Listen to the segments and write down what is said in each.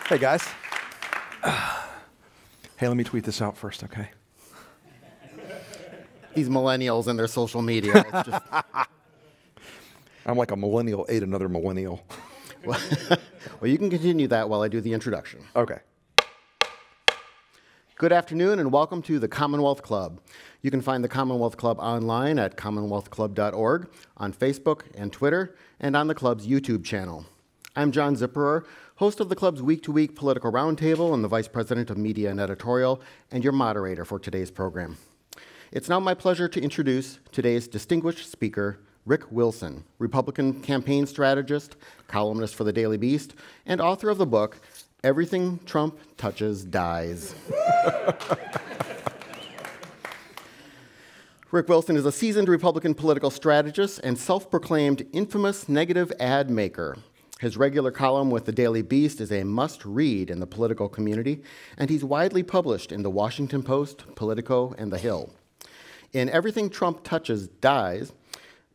Hey, guys. Hey, let me tweet this out first, okay? These millennials and their social media. It's just, I'm like a millennial ate another millennial. well, you can continue that while I do the introduction. Okay. Good afternoon and welcome to the Commonwealth Club. You can find the Commonwealth Club online at commonwealthclub.org, on Facebook and Twitter, and on the club's YouTube channel. I'm John Zipperer, host of the club's week-to-week political roundtable and the vice president of media and editorial, and your moderator for today's program. It's now my pleasure to introduce today's distinguished speaker, Rick Wilson, Republican campaign strategist, columnist for the Daily Beast, and author of the book, Everything Trump Touches Dies. Rick Wilson is a seasoned Republican political strategist and self-proclaimed infamous negative ad maker. His regular column with the Daily Beast is a must-read in the political community, and he's widely published in the Washington Post, Politico, and The Hill. In Everything Trump Touches Dies,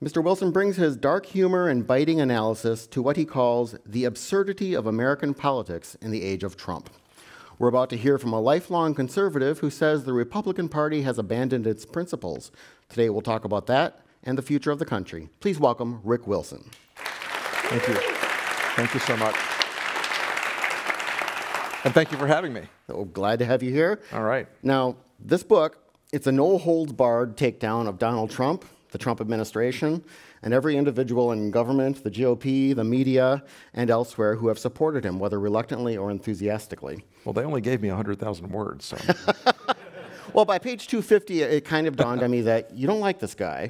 Mr. Wilson brings his dark humor and biting analysis to what he calls the absurdity of American politics in the age of Trump. We're about to hear from a lifelong conservative who says the Republican Party has abandoned its principles. Today we'll talk about that and the future of the country. Please welcome Rick Wilson. Thank you. Thank you so much. And thank you for having me. So glad to have you here. All right. Now, this book, it's a no-holds-barred takedown of Donald Trump, the Trump administration, and every individual in government, the GOP, the media, and elsewhere who have supported him, whether reluctantly or enthusiastically. Well, they only gave me 100,000 words, so. Well, by page 250, it kind of dawned on me that you don't like this guy.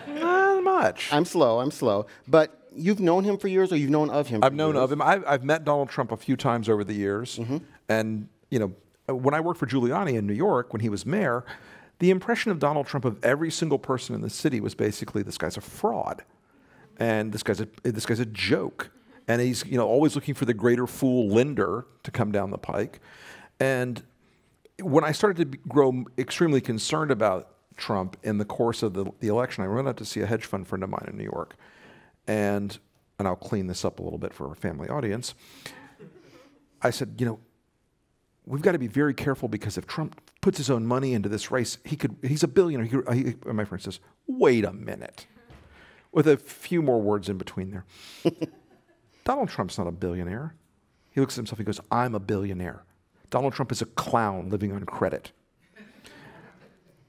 Not much. I'm slow. But you've known him for years, or you've known of him for years? I've known of him. I've met Donald Trump a few times over the years. Mm-hmm. And, you know, when I worked for Giuliani in New York, when he was mayor, the impression of Donald Trump of every single person in the city was basically, this guy's a fraud, and this guy's a joke, and he's always looking for the greater fool Linder to come down the pike. And when I started to grow extremely concerned about Trump in the course of the election, I went out to see a hedge fund friend of mine in New York, and I'll clean this up a little bit for our family audience. I said, we've got to be very careful because if Trump puts his own money into this race, he's a billionaire. And my friend says, wait a minute, with a few more words in between there. Donald Trump's not a billionaire. He looks at himself, he goes, I'm a billionaire. Donald Trump is a clown living on credit.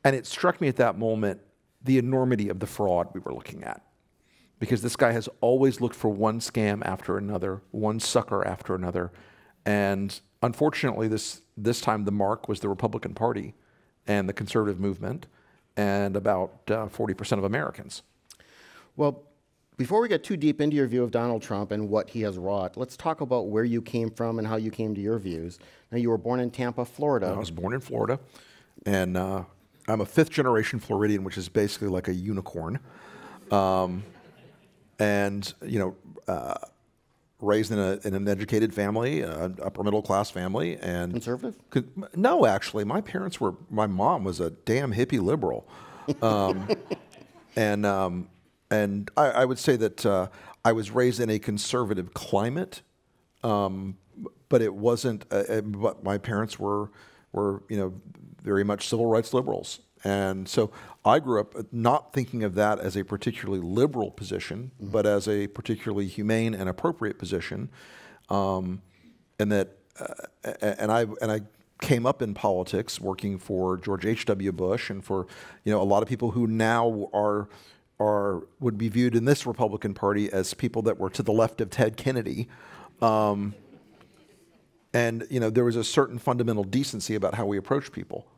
And it struck me at that moment, the enormity of the fraud we were looking at. Because this guy has always looked for one scam after another, one sucker after another. And unfortunately, this time the mark was the Republican Party and the conservative movement and about 40% of Americans. Well, before we get too deep into your view of Donald Trump and what he has wrought, let's talk about where you came from and how you came to your views. Now, you were born in Tampa, Florida. I was born in Florida, and I'm a fifth-generation Floridian, which is basically like a unicorn. Raised in an educated family, upper middle class family, and conservative? No, actually, my mom was a damn hippie liberal, and I would say that I was raised in a conservative climate, but it wasn't. But my parents were very much civil rights liberals. And so I grew up not thinking of that as a particularly liberal position, but as a particularly humane and appropriate position, and I came up in politics working for George H.W. Bush and for a lot of people who now would be viewed in this Republican Party as people that were to the left of Ted Kennedy. And there was a certain fundamental decency about how we approach people,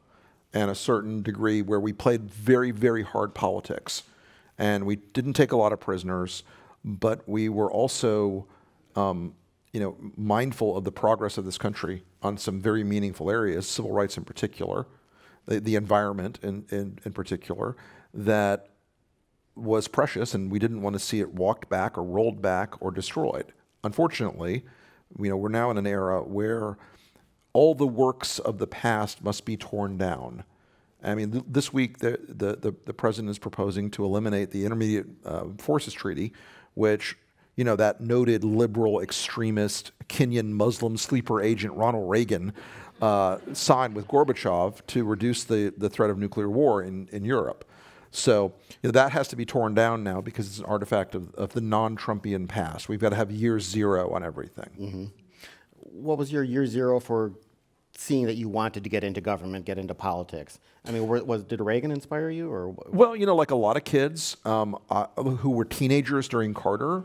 and a certain degree where we played very, very hard politics. And we didn't take a lot of prisoners, but we were also mindful of the progress of this country on some very meaningful areas, civil rights in particular, the environment in particular, that was precious, and we didn't want to see it walked back or rolled back or destroyed. Unfortunately, we're now in an era where all the works of the past must be torn down. I mean, this week the president is proposing to eliminate the Intermediate Forces Treaty, which you know, that noted liberal extremist Kenyan Muslim sleeper agent Ronald Reagan signed with Gorbachev to reduce the threat of nuclear war in Europe. So you know, that has to be torn down now because it's an artifact of the non-Trumpian past. We've got to have year zero on everything. Mm-hmm. What was your year zero for seeing that you wanted to get into government, get into politics? I mean, did Reagan inspire you, or? Well, you know, like a lot of kids who were teenagers during Carter,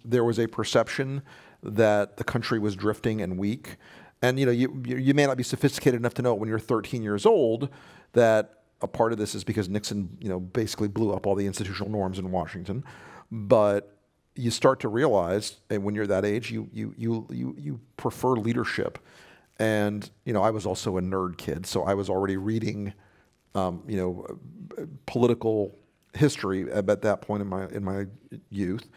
there was a perception that the country was drifting and weak. And you know, you may not be sophisticated enough to know it when you're 13 years old that a part of this is because Nixon, you know, basically blew up all the institutional norms in Washington. But you start to realize, and when you're that age, you prefer leadership. And you know, I was also a nerd kid, so I was already reading, you know, political history at that point in my youth,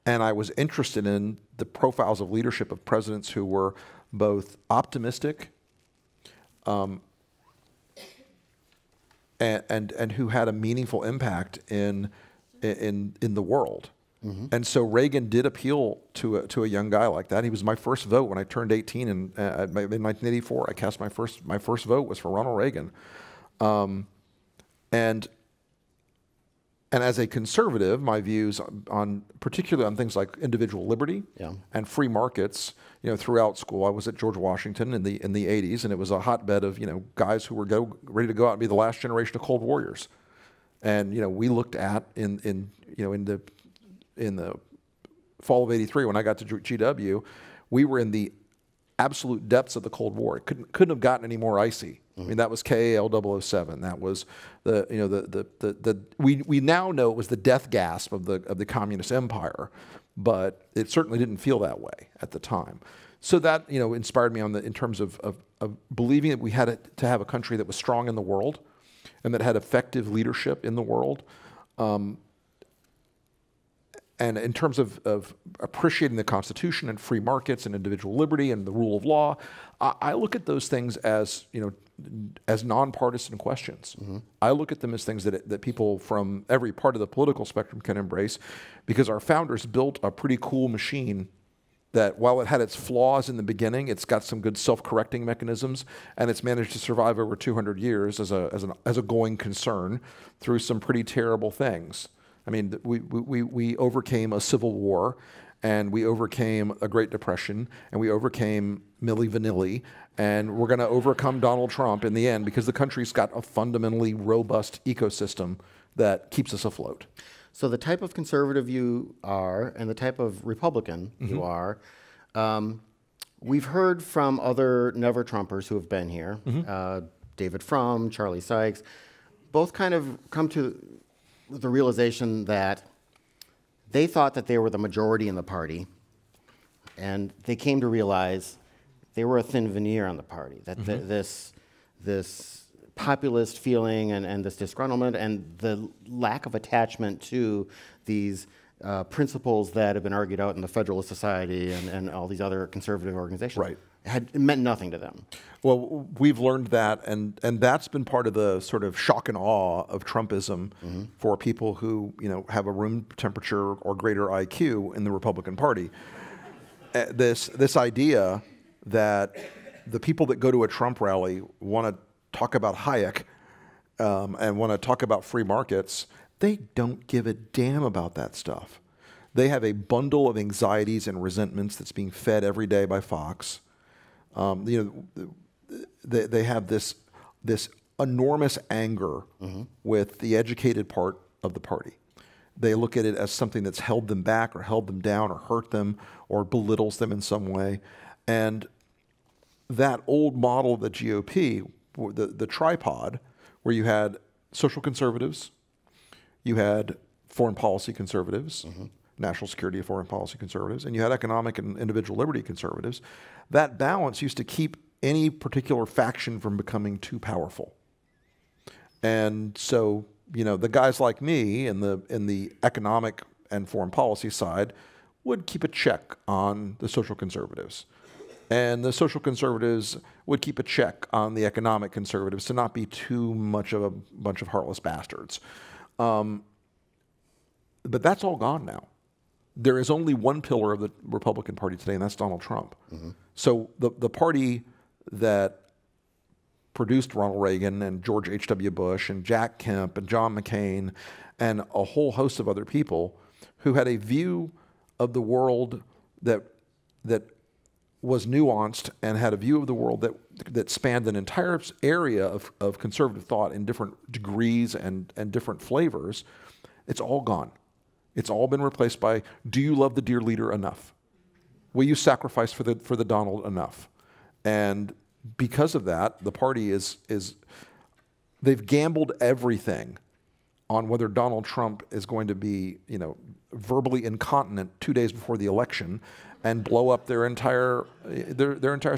and I was interested in the profiles of leadership of presidents who were both optimistic, and who had a meaningful impact in the world. And so Reagan did appeal to a young guy like that. He was my first vote when I turned 18 in 1984. I cast my first vote was for Ronald Reagan, and as a conservative, my views on particularly on things like individual liberty and free markets. You know, throughout school, I was at George Washington in the 80s, and it was a hotbed of, you know, guys who were ready to go out and be the last generation of Cold Warriors. And you know, we looked at in the fall of '83 when I got to GW, we were in the absolute depths of the Cold War. It couldn't have gotten any more icy. I mean, that was KAL 007. That was we now know it was the death gasp of the communist empire, but it certainly didn't feel that way at the time. So that, you know, inspired me in terms of believing that we had to have a country that was strong in the world and that had effective leadership in the world. And in terms of appreciating the Constitution and free markets and individual liberty and the rule of law, I look at those things as, you know, as nonpartisan questions. I look at them as things that people from every part of the political spectrum can embrace, because our founders built a pretty cool machine that, while it had its flaws in the beginning, it's got some good self-correcting mechanisms, and it's managed to survive over 200 years as a going concern through some pretty terrible things. I mean, we overcame a civil war, and we overcame a Great Depression, and we overcame Milli Vanilli, and we're going to overcome Donald Trump in the end, because the country's got a fundamentally robust ecosystem that keeps us afloat. So the type of conservative you are and the type of Republican you are, we've heard from other never-Trumpers who have been here, David Frum, Charlie Sykes, both kind of come to the realization that they thought that they were the majority in the party, and they came to realize they were a thin veneer on the party, that this populist feeling and this disgruntlement and the lack of attachment to these principles that have been argued out in the Federalist Society and all these other conservative organizations had meant nothing to them. Well, we've learned that, and that's been part of the sort of shock and awe of Trumpism for people who, you know, have a room temperature or greater IQ in the Republican Party. This idea that the people that go to a Trump rally want to talk about Hayek and want to talk about free markets, they don't give a damn about that stuff. They have a bundle of anxieties and resentments that's being fed every day by Fox. You know, they have this enormous anger with the educated part of the party. They look at it as something that's held them back or held them down or hurt them or belittles them in some way. And that old model of the GOP, the tripod, where you had social conservatives, you had foreign policy conservatives, national security and foreign policy conservatives, and you had economic and individual liberty conservatives. That balance used to keep any particular faction from becoming too powerful. And so, you know, the guys like me in the economic and foreign policy side would keep a check on the social conservatives. And the social conservatives would keep a check on the economic conservatives to not be too much of a bunch of heartless bastards. But that's all gone now. there is only one pillar of the Republican Party today, and that's Donald Trump. So the party that produced Ronald Reagan and George H.W. Bush and Jack Kemp and John McCain and a whole host of other people who had a view of the world that was nuanced and had a view of the world that spanned an entire area of conservative thought in different degrees and different flavors, it's all gone. It's all been replaced by, do you love the dear leader enough? Will you sacrifice for the Donald enough? And because of that, the party they've gambled everything on whether Donald Trump is going to be, verbally incontinent 2 days before the election and blow up their entire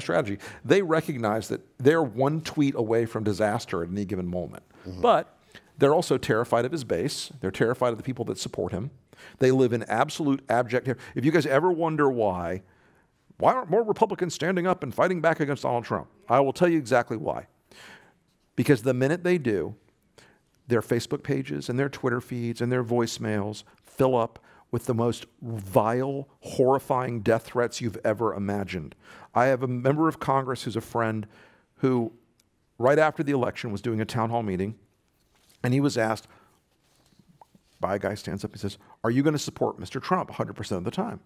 strategy. They recognize that they're one tweet away from disaster at any given moment. But they're also terrified of his base. They're terrified of the people that support him. They live in absolute abject terror. If you guys ever wonder why aren't more Republicans standing up and fighting back against Donald Trump? I will tell you exactly why. Because the minute they do, their Facebook pages and their Twitter feeds and their voicemails fill up with the most vile, horrifying death threats you've ever imagined. I have a member of Congress who's a friend who, right after the election, was doing a town hall meeting, and he was asked by a guy stands up, he says, "Are you going to support Mr. Trump 100% of the time?"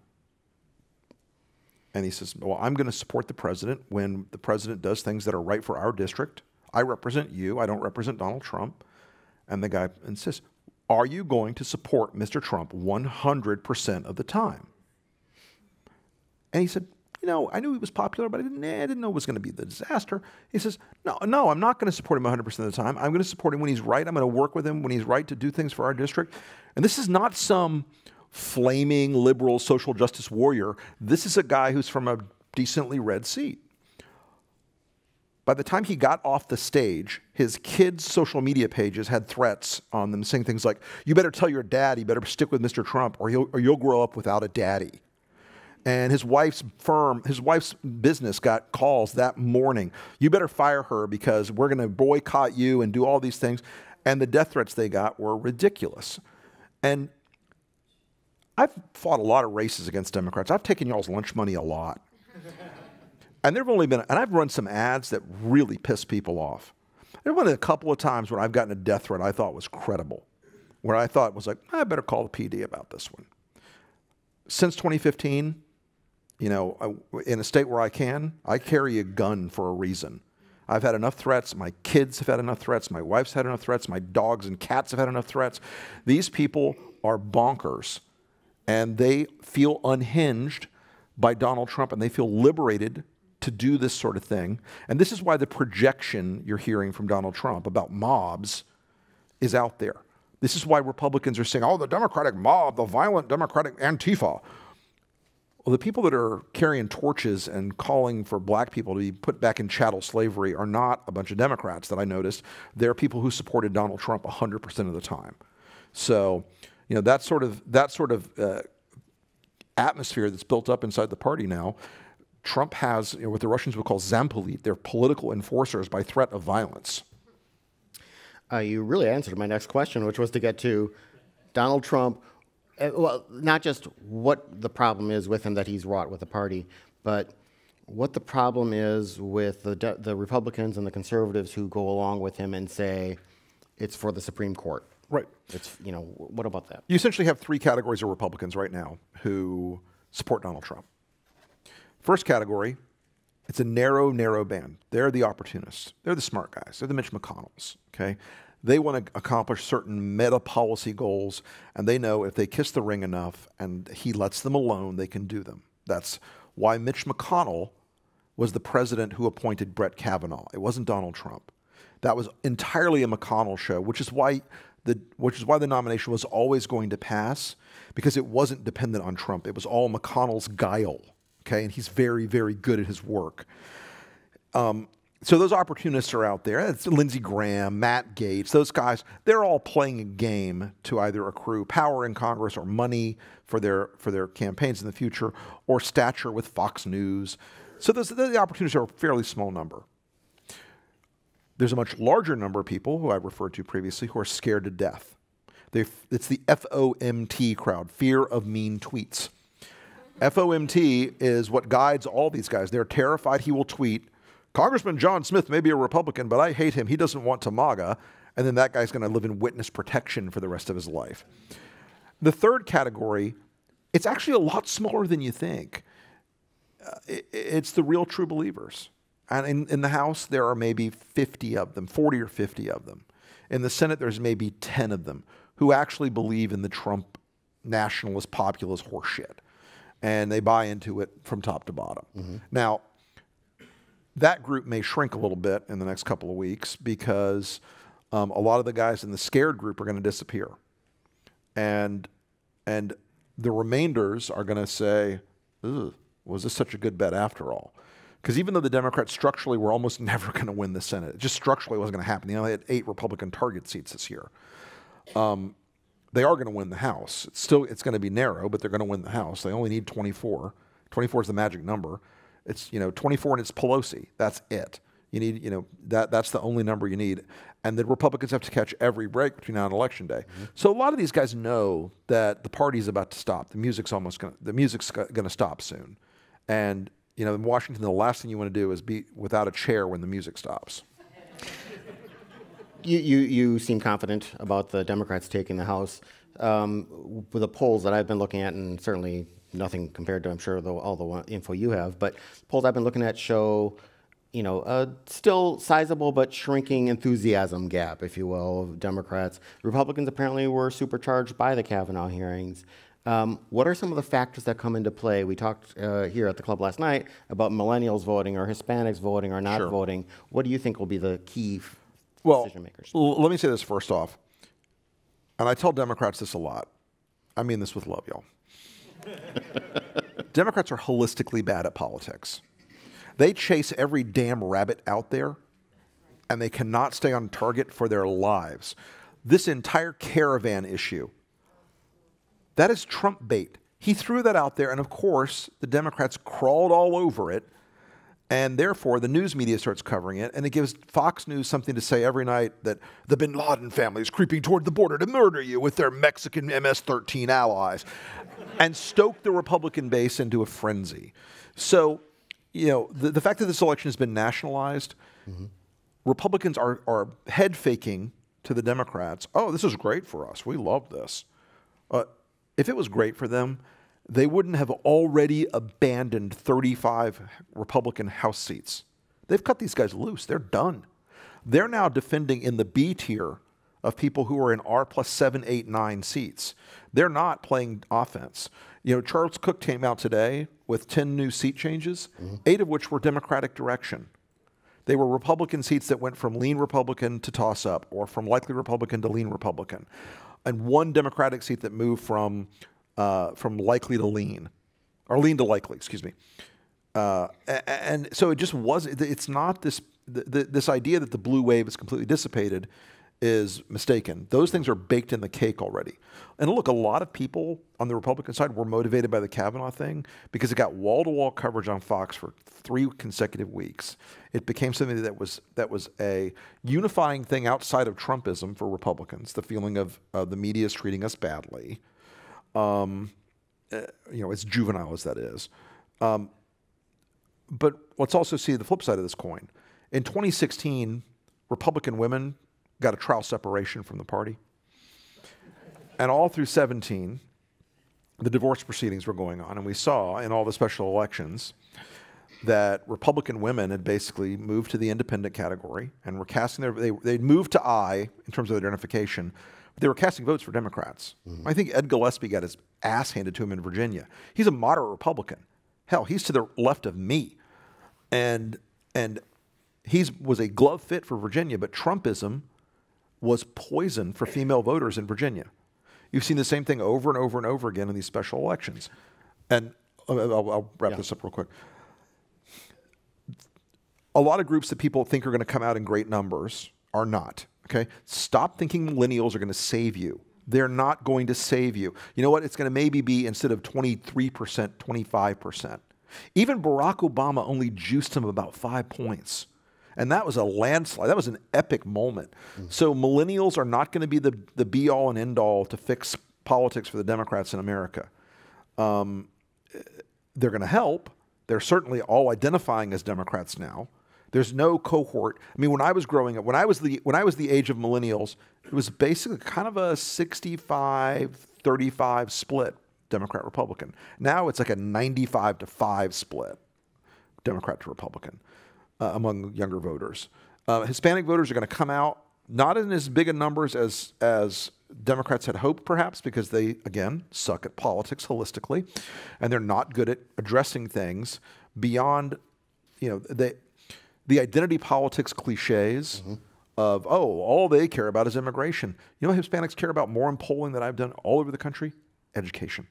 And he says, "Well, I'm going to support the president when the president does things that are right for our district. I represent you. I don't represent Donald Trump." And the guy insists, "Are you going to support Mr. Trump 100% of the time?" And he said, "I knew he was popular, but I didn't know it was going to be the disaster." He says, No, I'm not going to support him 100% of the time. I'm going to support him when he's right. I'm going to work with him when he's right to do things for our district." And this is not some flaming liberal social justice warrior. This is a guy who's from a decently red seat. By the time he got off the stage, his kids' social media pages had threats on them saying things like, "You better tell your dad he better stick with Mr. Trump or you'll grow up without a daddy." And his wife's business got calls that morning. "You better fire her because we're going to boycott you and do all these things." And the death threats they got were ridiculous. And I've fought a lot of races against Democrats. I've taken y'all's lunch money a lot. And I've run some ads that really piss people off. There have been a couple of times when I've gotten a death threat I thought was credible, where I thought was like, I better call the PD about this one. Since 2015, in a state where I carry a gun for a reason. I've had enough threats. My kids have had enough threats. My wife's had enough threats. My dogs and cats have had enough threats. These people are bonkers, and they feel unhinged by Donald Trump, and they feel liberated to do this sort of thing. And this is why the projection you're hearing from Donald Trump about mobs is out there. This is why Republicans are saying, "Oh, the Democratic mob, the violent Democratic Antifa." Well, the people that are carrying torches and calling for black people to be put back in chattel slavery are not a bunch of Democrats that I noticed. They're people who supported Donald Trump 100% of the time. So, that sort of atmosphere that's built up inside the party now, Trump has what the Russians would call Zampolit. They're political enforcers by threat of violence. You really answered my next question, which was to get to Donald Trump. Well, not just what the problem is with him that he's wrought with the party, but what the problem is with the Republicans and the conservatives who go along with him and say it's for the Supreme Court. Right. What about that? You essentially have three categories of Republicans right now who support Donald Trump. First category, it's a narrow, narrow band. They're the opportunists. They're the smart guys. They're the Mitch McConnells, okay? They want to accomplish certain meta policy goals, and they know if they kiss the ring enough and he lets them alone, they can do them. That's why Mitch McConnell was the president who appointed Brett Kavanaugh. It wasn't Donald Trump. That was entirely a McConnell show, which is why the nomination was always going to pass, because it wasn't dependent on Trump. It was all McConnell's guile, okay? And he's very, very good at his work. So those opportunists are out there. It's Lindsey Graham, Matt Gaetz, those guys. They're all playing a game to either accrue power in Congress or money for their campaigns in the future, or stature with Fox News. So the opportunities are a fairly small number. There's a much larger number of people who I referred to previously who are scared to death. It's the FOMT crowd, fear of mean tweets. FOMT is what guides all these guys. They're terrified he will tweet, Congressman John Smith may be a Republican, but I hate him. He doesn't want to MAGA. And then that guy's going to live in witness protection for the rest of his life. The third category, it's actually a lot smaller than you think. It's the real true believers. And in the House, there are maybe 50 of them, 40 or 50 of them. In the Senate, there's maybe 10 of them who actually believe in the Trump nationalist, populist horseshit. And they buy into it from top to bottom. Mm-hmm. Now, that group may shrink a little bit in the next couple of weeks because a lot of the guys in the scared group are going to disappear. And the remainders are going to say, ugh, was this such a good bet after all? Because even though the Democrats structurally were almost never going to win the Senate, it just structurally wasn't going to happen. They only had 8 Republican target seats this year. They are going to win the House. It's going to be narrow, but they're going to win the House. They only need 24. 24 is the magic number. It's 24 and it's Pelosi. That's it. You need that's the only number you need. And the Republicans have to catch every break between now and Election Day. Mm-hmm. So a lot of these guys know that the party's about to stop. The music's going to stop soon. And in Washington, the last thing you want to do is be without a chair when the music stops. You seem confident about the Democrats taking the House. With the polls that I've been looking at, and certainly nothing compared to, I'm sure, all the info you have, but polls I've been looking at show, a still sizable but shrinking enthusiasm gap, if you will, of Democrats. Republicans apparently were supercharged by the Kavanaugh hearings. What are some of the factors that come into play? We talked here at the club last night about millennials voting or Hispanics voting or not voting. What do you think will be the key decision makers? Let me say this first off, and I tell Democrats this a lot. I mean this with love, y'all. Democrats are holistically bad at politics. They chase every damn rabbit out there, and they cannot stay on target for their lives. This entire caravan issue, that is Trump bait. He threw that out there, and of course, the Democrats crawled all over it, and therefore the news media starts covering it, and it gives Fox News something to say every night that the bin Laden family is creeping toward the border to murder you with their Mexican MS-13 allies, and stoke the Republican base into a frenzy. So, the fact that this election has been nationalized, mm-hmm. Republicans are head faking to the Democrats. Oh, this is great for us. We love this. If it was great for them, they wouldn't have already abandoned 35 Republican House seats. They've cut these guys loose. They're done. They're now defending in the B tier of people who are in R plus 7, 8, 9 seats. They're not playing offense. Charles Cook came out today with 10 new seat changes, mm-hmm. 8 of which were Democratic direction. They were Republican seats that went from lean Republican to toss-up, or from likely Republican to lean Republican. And 1 Democratic seat that moved from likely to lean, or lean to likely, excuse me. And so it just wasn't, it's not this idea that the blue wave is completely dissipated is mistaken. Those things are baked in the cake already. And look, a lot of people on the Republican side were motivated by the Kavanaugh thing because it got wall-to-wall coverage on Fox for 3 consecutive weeks. It became something that was a unifying thing outside of Trumpism for Republicans, the feeling of the media is treating us badly. As juvenile as that is. But let's also see the flip side of this coin. In 2016, Republican women got a trial separation from the party. And all through 17, the divorce proceedings were going on. And we saw in all the special elections that Republican women had basically moved to the independent category and were casting they'd moved to I in terms of their identification. But they were casting votes for Democrats. Mm-hmm. I think Ed Gillespie got his ass handed to him in Virginia. He's a moderate Republican. Hell, he's to the left of me. And he was a glove fit for Virginia, but Trumpism was poison for female voters in Virginia. You've seen the same thing over and over and over again in these special elections. And I'll wrap this up real quick. A lot of groups that people think are going to come out in great numbers are not. Okay? Stop thinking millennials are going to save you. They're not going to save you. You know what? It's going to maybe be, instead of 23%, 25%. Even Barack Obama only juiced him about 5 points. And that was a landslide. That was an epic moment. So millennials are not going to be the be-all and end-all to fix politics for the Democrats in America. They're going to help. They're certainly all identifying as Democrats now. There's no cohort. I mean, when I was growing up, when I was the age of millennials, it was basically kind of a 65-35 split, Democrat Republican. Now it's like a 95-5 split, Democrat to Republican, among younger voters. Hispanic voters are going to come out not in as big a numbers as Democrats had hoped, perhaps, because they, again, suck at politics holistically, and they're not good at addressing things beyond, the identity politics cliches of, oh, all they care about is immigration. You know what Hispanics care about more in polling that I've done all over the country? Education.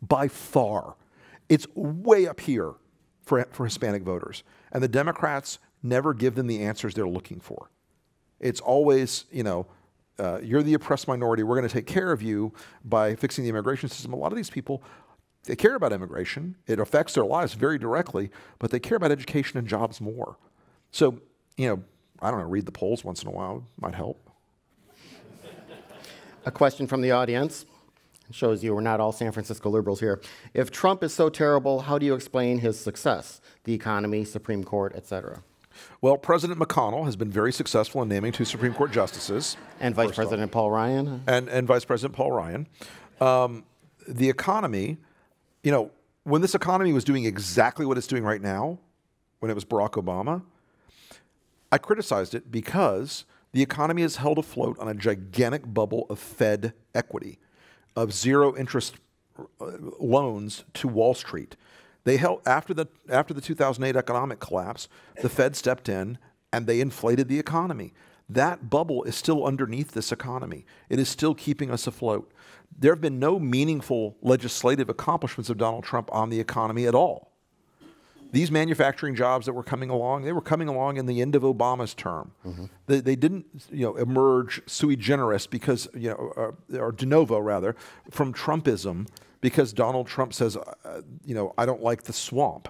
By far. It's way up here for Hispanic voters. And the Democrats never give them the answers they're looking for. It's always, you're the oppressed minority. We're going to take care of you by fixing the immigration system. A lot of these people, they care about immigration. It affects their lives very directly, but they care about education and jobs more. So, I don't know, read the polls once in a while might help. A question from the audience. It shows you we're not all San Francisco liberals here. If Trump is so terrible, how do you explain his success? The economy, Supreme Court, etc. Well, President McConnell has been very successful in naming 2 Supreme Court justices. And Vice President Paul Ryan. And Vice President Paul Ryan. The economy, when this economy was doing exactly what it's doing right now, when it was Barack Obama, I criticized it because the economy is held afloat on a gigantic bubble of Fed equity, of zero interest loans to Wall Street. They held after the 2008 economic collapse, the Fed stepped in and they inflated the economy. That bubble is still underneath this economy. It is still keeping us afloat. There have been no meaningful legislative accomplishments of Donald Trump on the economy at all. These manufacturing jobs that were coming along, they were coming along in the end of Obama's term. They didn't, emerge sui generis because, or de novo rather, from Trumpism because Donald Trump says, I don't like the swamp.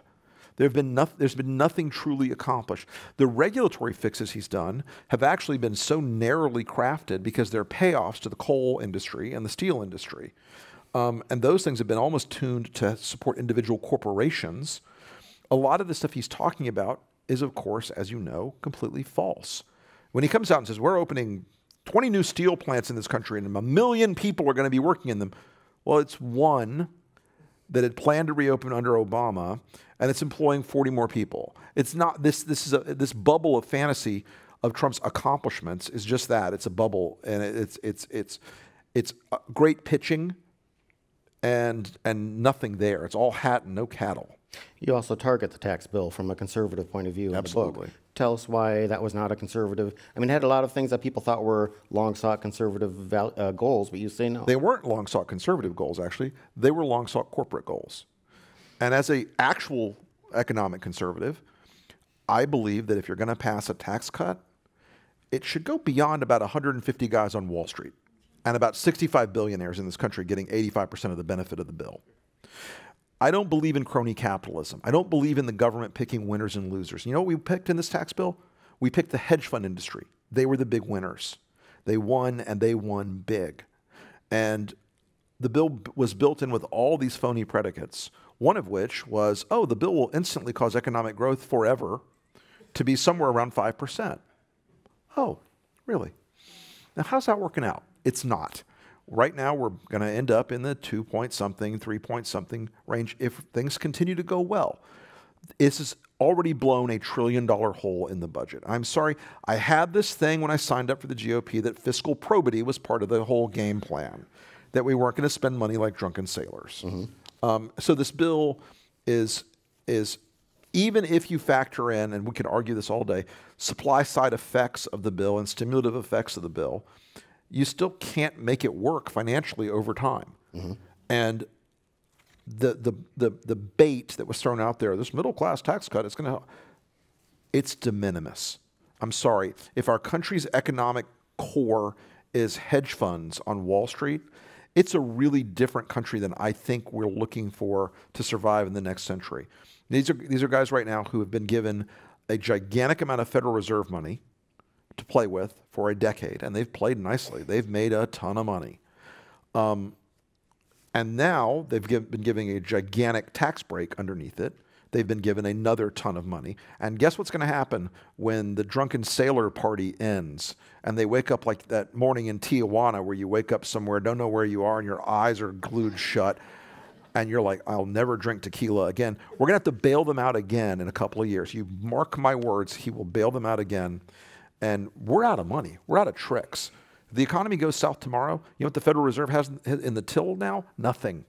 There's been nothing truly accomplished. The regulatory fixes he's done have actually been so narrowly crafted because they're payoffs to the coal industry and the steel industry. And those things have been almost tuned to support individual corporations. A lot of the stuff he's talking about is, of course, as you know, completely false. When he comes out and says, we're opening 20 new steel plants in this country and 1 million people are going to be working in them, well, it's one that had planned to reopen under Obama, and it's employing 40 more people. It's not this bubble of fantasy of Trump's accomplishments is just that. It's a bubble, and it's great pitching and nothing there. It's all hat and no cattle. You also target the tax bill from a conservative point of view in the book. Tell us why that was not a conservative. I mean, it had a lot of things that people thought were long-sought conservative goals, but you say no. They weren't long-sought conservative goals, actually. They were long-sought corporate goals. And as an actual economic conservative, I believe that if you're going to pass a tax cut, it should go beyond about 150 guys on Wall Street and about 65 billionaires in this country getting 85% of the benefit of the bill. I don't believe in crony capitalism. I don't believe in the government picking winners and losers. You know what we picked in this tax bill? We picked the hedge fund industry. They were the big winners. They won, and they won big. And the bill was built in with all these phony predicates, one of which was, oh, the bill will instantly cause economic growth forever to be somewhere around 5%. Oh, really? Now, how's that working out? It's not. Right now, we're going to end up in the 2-point-something, 3-point-something range if things continue to go well. This has already blown $1 trillion hole in the budget. I'm sorry, I had this thing when I signed up for the GOP that fiscal probity was part of the whole game plan, that we weren't going to spend money like drunken sailors. So this bill is, even if you factor in, and we could argue this all day, supply-side effects of the bill and stimulative effects of the bill, you still can't make it work financially over time. And the bait that was thrown out there, this middle-class tax cut, it's de minimis. I'm sorry. If our country's economic core is hedge funds on Wall Street, it's a really different country than I think we're looking for to survive in the next century. These are guys right now who have been given a gigantic amount of Federal Reserve money to play with for a decade, and they've played nicely. They've made a ton of money. And now they've been giving a gigantic tax break underneath it. They've been given another ton of money. And guess what's going to happen when the drunken sailor party ends and they wake up like that morning in Tijuana where you wake up somewhere, don't know where you are, and your eyes are glued shut, and you're like, I'll never drink tequila again. We're going to have to bail them out again in a couple of years. You mark my words, he will bail them out again. And we're out of money. We're out of tricks. If the economy goes south tomorrow, you know what the Federal Reserve has in the till now? Nothing.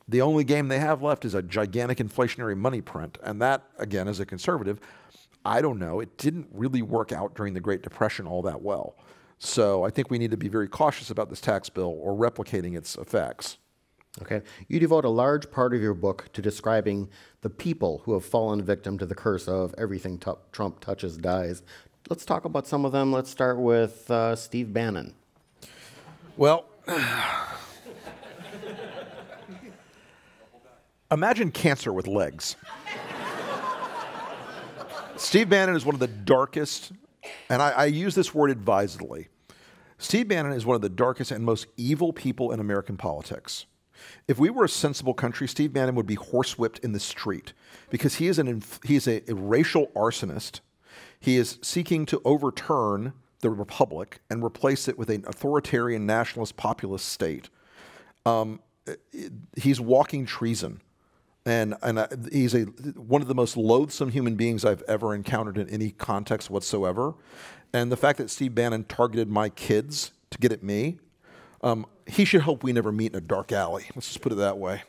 The only game they have left is a gigantic inflationary money print. And that, again, as a conservative, I don't know. It didn't really work out during the Great Depression all that well. So I think we need to be very cautious about this tax bill or replicating its effects. Okay. You devote a large part of your book to describing the people who have fallen victim to the curse of everything Trump touches dies. Let's talk about some of them. Let's start with Steve Bannon. Well, imagine cancer with legs. Steve Bannon is one of the darkest, and I use this word advisedly. Steve Bannon is one of the darkest and most evil people in American politics. If we were a sensible country, Steve Bannon would be horsewhipped in the street because he is a racial arsonist. He is seeking to overturn the republic and replace it with an authoritarian nationalist populist state. He's walking treason. And he's one of the most loathsome human beings I've ever encountered in any context whatsoever. And the fact that Steve Bannon targeted my kids to get at me, he should hope we never meet in a dark alley. Let's just put it that way.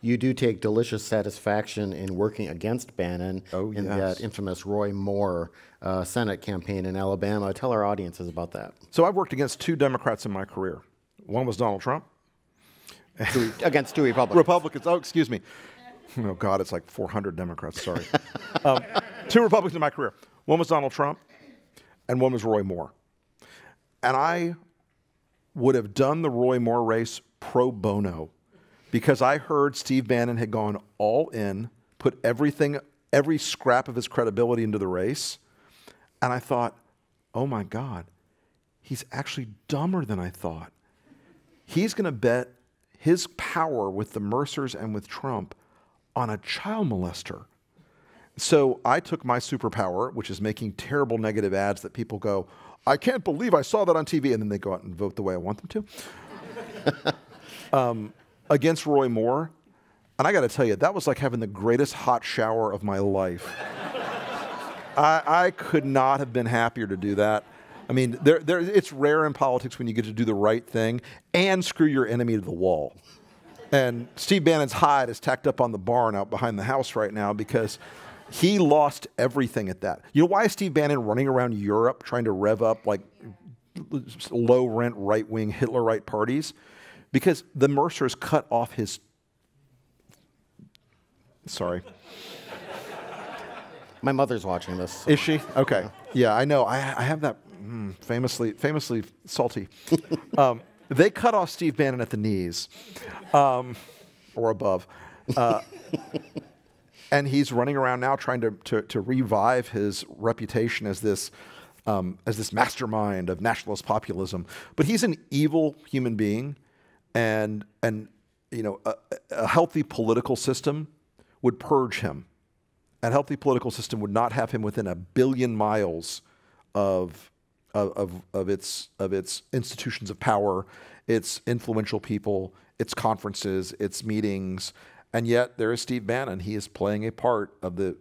You do take delicious satisfaction in working against Bannon in yes. that infamous Roy Moore Senate campaign in Alabama. Tell our audiences about that. So I've worked against 2 Democrats in my career. One was Donald Trump. Against 2 Republicans. Republicans. Oh, excuse me. Oh, God, it's like 400 Democrats. Sorry. 2 Republicans in my career. One was Donald Trump, and one was Roy Moore. And I would have done the Roy Moore race pro bono because I heard Steve Bannon had gone all in, put every scrap of his credibility into the race. And I thought, oh, my God, he's actually dumber than I thought. He's going to bet his power with the Mercers and with Trump on a child molester. So I took my superpower, which is making terrible negative ads that people go, I can't believe I saw that on TV, and then they go out and vote the way I want them to, against Roy Moore. And I got to tell you, that was like having the greatest hot shower of my life. I could not have been happier to do that. I mean, it's rare in politics when you get to do the right thing and screw your enemy to the wall. And Steve Bannon's hide is tacked up on the barn out behind the house right now because he lost everything at that. You know why is Steve Bannon running around Europe trying to rev up like low-rent right-wing Hitlerite parties? Because the Mercers cut off his... Sorry. My mother's watching this. So. Is she? Okay. Yeah, I know. I have that famously salty. They cut off Steve Bannon at the knees, or above, and he's running around now trying to revive his reputation as this mastermind of nationalist populism. But he's an evil human being, and you know a healthy political system would purge him. A healthy political system would not have him within 1 billion miles of its institutions of power, its influential people, its conferences, its meetings, and yet there is Steve Bannon. He is playing a part of the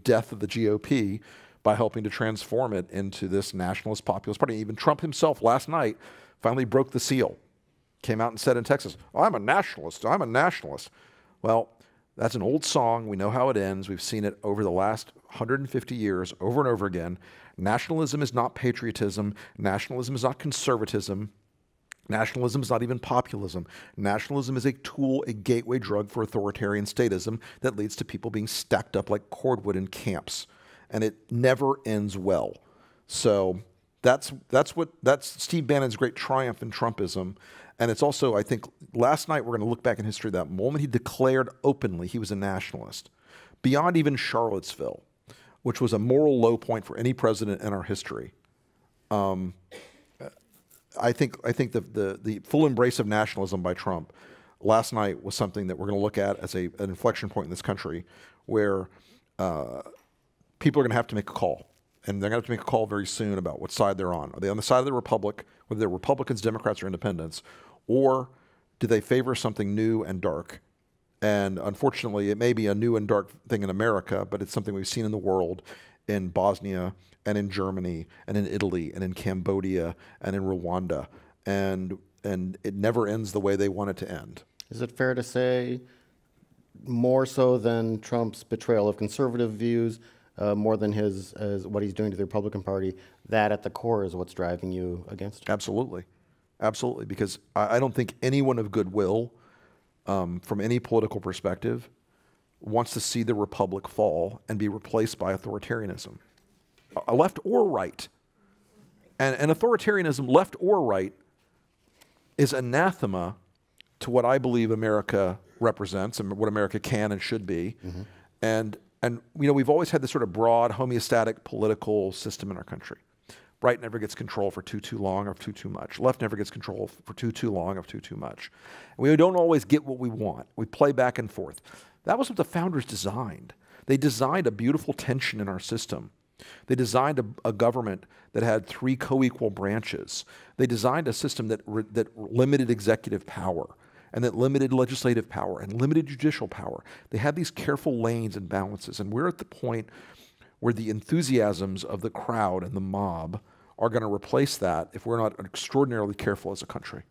death of the GOP by helping to transform it into this nationalist populist party. Even Trump himself last night finally broke the seal, came out and said in Texas, "I'm a nationalist. I'm a nationalist." Well, that's an old song. We know how it ends. We've seen it over the last 150 years over and over again. Nationalism is not patriotism. Nationalism is not conservatism. Nationalism is not even populism. Nationalism is a tool, a gateway drug for authoritarian statism that leads to people being stacked up like cordwood in camps. And it never ends well. So that's Steve Bannon's great triumph in Trumpism. And it's also, I think, last night we're going to look back in history, that moment he declared openly he was a nationalist, beyond even Charlottesville. which was a moral low point for any president in our history. I think the full embrace of nationalism by Trump last night was something that we're going to look at as an inflection point in this country, where people are going to have to make a call, and they're going to have to make a call very soon about what side they're on. Are they on the side of the Republic, whether they're Republicans, Democrats, or Independents, or do they favor something new and dark? And unfortunately, it may be a new and dark thing in America, but it's something we've seen in the world, in Bosnia and in Germany and in Italy and in Cambodia and in Rwanda. And it never ends the way they want it to end. Is it fair to say, more so than Trump's betrayal of conservative views, more than what he's doing to the Republican Party, that at the core is what's driving you against him? Absolutely. Absolutely. Because I don't think anyone of goodwill, from any political perspective, wants to see the Republic fall and be replaced by authoritarianism, left or right. And authoritarianism, left or right, is anathema to what I believe America represents and what America can and should be. And we've always had this sort of broad homeostatic political system in our country. Right never gets control for too long or too much. Left never gets control for too long or too much. And we don't always get what we want. We play back and forth. That was what the founders designed. They designed a beautiful tension in our system. They designed a government that had 3 co-equal branches. They designed a system that limited executive power, and that limited legislative power and limited judicial power. They had these careful lanes and balances, and we're at the point where the enthusiasms of the crowd and the mob are going to replace that if we're not extraordinarily careful as a country.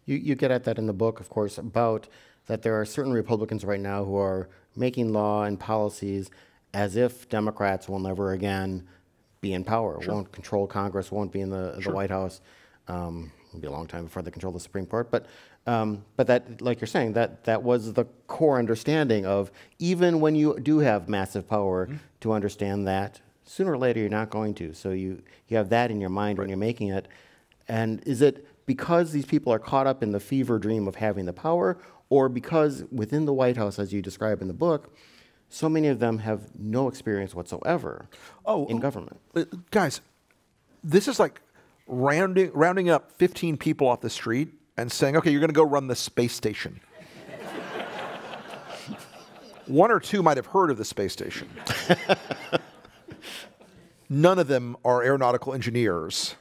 You get at that in the book, of course, about that there are certain Republicans right now who are making law and policies as if Democrats will never again be in power, won't control Congress, won't be in the White House. It'll be a long time before they control the Supreme Court. But that, like you're saying, that was the core understanding of, even when you do have massive power, to understand that sooner or later you're not going to. So you have that in your mind when you're making it. And is it because these people are caught up in the fever dream of having the power, or because within the White House, as you describe in the book, so many of them have no experience whatsoever in government? Guys, this is like rounding up 15 people off the street and saying, okay, you're going to go run the space station. 1 or 2 might have heard of the space station. None of them are aeronautical engineers.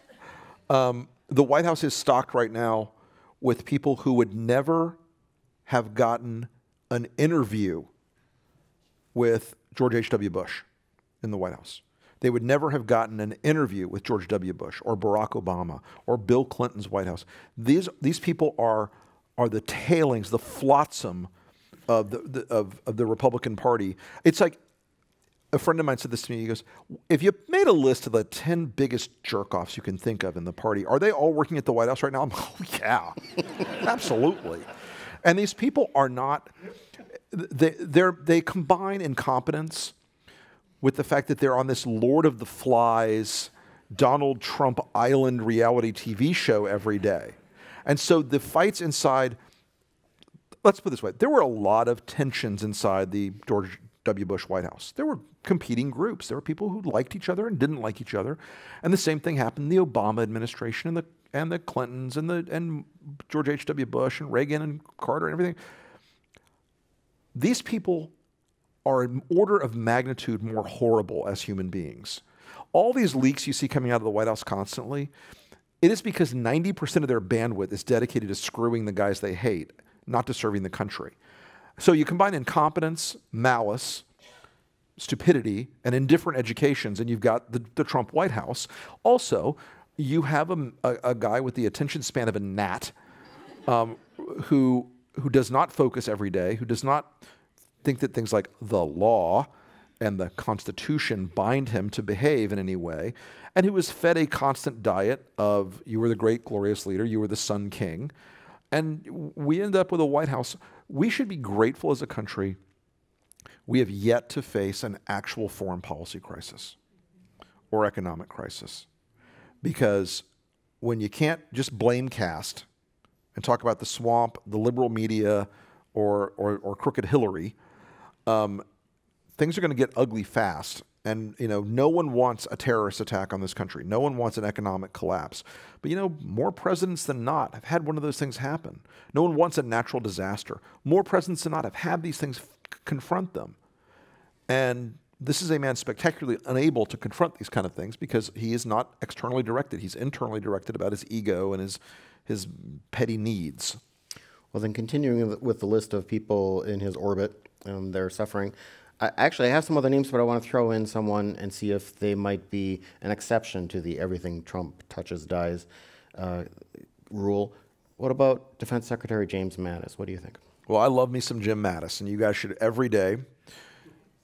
The White House is stocked right now with people who would never have gotten an interview with George H.W. Bush in the White House. They would never have gotten an interview with George W. Bush or Barack Obama or Bill Clinton's White House. These people are the tailings, the flotsam of the Republican Party. It's like, a friend of mine said this to me. He goes, if you made a list of the 10 biggest jerk-offs you can think of in the party, are they all working at the White House right now? I'm, oh, yeah, absolutely. And these people are not, they combine incompetence with the fact that they're on this Lord of the Flies, Donald Trump Island reality TV show every day. And so the fights inside, let's put it this way, there were a lot of tensions inside the George W. Bush White House. There were competing groups. There were people who liked each other and didn't like each other. And the same thing happened in the Obama administration and the Clintons and George H.W. Bush and Reagan and Carter and everything. These people are an order of magnitude more horrible as human beings. All these leaks you see coming out of the White House constantly, it is because 90% of their bandwidth is dedicated to screwing the guys they hate, not to serving the country. So you combine incompetence, malice, stupidity, and indifferent educations, and you've got the Trump White House. Also, you have a guy with the attention span of a gnat who does not focus every day, who does not think that things like the law and the Constitution bind him to behave in any way, and who is fed a constant diet of, you were the great, glorious leader, you were the Sun King. And we end up with a White House. We should be grateful as a country we have yet to face an actual foreign policy crisis or economic crisis. Because when you can't just blame cast and talk about the swamp, the liberal media, or crooked Hillary, things are going to get ugly fast. And no one wants a terrorist attack on this country. No one wants an economic collapse. But more presidents than not have had one of those things happen. No one wants a natural disaster. More presidents than not have had these things confront them. And this is a man spectacularly unable to confront these kind of things because he is not externally directed. He's internally directed about his ego and his petty needs. Well, then continuing with the list of people in his orbit and their suffering, I have some other names, but I want to throw in someone and see if they might be an exception to the everything Trump touches dies rule. What about Defense Secretary James Mattis? What do you think? Well, I love me some Jim Mattis, and you guys should every day,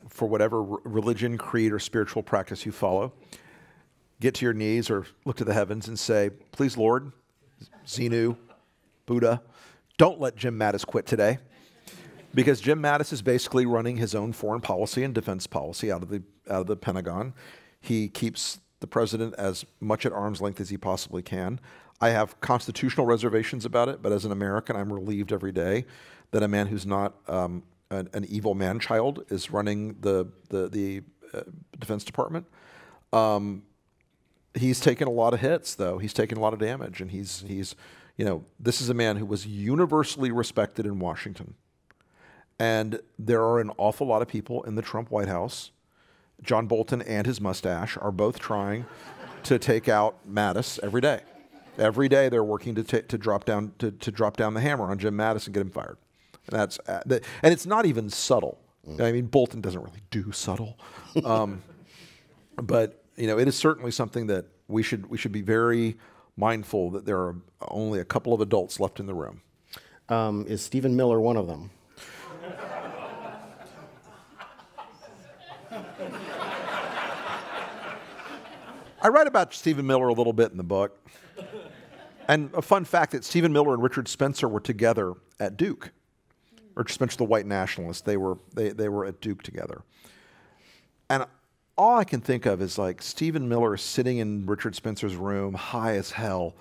for whatever religion, creed, or spiritual practice you follow, get to your knees or look to the heavens and say, please, Lord, Xenu, Buddha, don't let Jim Mattis quit today. Because Jim Mattis is basically running his own foreign policy and defense policy out of the Pentagon. He keeps the president as much at arm's length as he possibly can. I have constitutional reservations about it, but as an American, I'm relieved every day that a man who's not an evil man-child is running the Defense Department. He's taken a lot of hits, though. He's taken a lot of damage, and he's this is a man who was universally respected in Washington. And there are an awful lot of people in the Trump White House. John Bolton and his mustache are both trying to take out Mattis every day. Every day they're working to drop down the hammer on Jim Mattis and get him fired. And it's not even subtle. I mean, Bolton doesn't really do subtle, but it is certainly something that we should be very mindful that there are only a couple of adults left in the room. Is Stephen Miller one of them? I write about Stephen Miller a little bit in the book. And a fun fact that Stephen Miller and Richard Spencer were together at Duke. Richard Spencer, the white nationalist, they were at Duke together. And all I can think of is like Stephen Miller sitting in Richard Spencer's room, high as hell,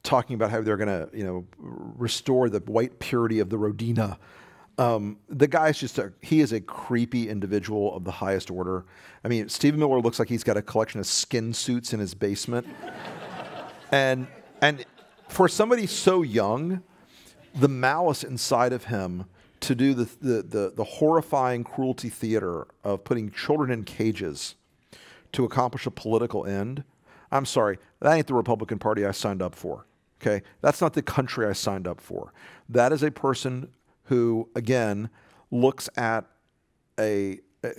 talking about how they're going to, restore the white purity of the Rodina. The guy's he is a creepy individual of the highest order. I mean, Stephen Miller looks like he's got a collection of skin suits in his basement. And for somebody so young, the malice inside of him to do the horrifying cruelty theater of putting children in cages to accomplish a political end, I'm sorry, that ain't the Republican Party I signed up for, okay? That's not the country I signed up for. That is a person who, again, looks at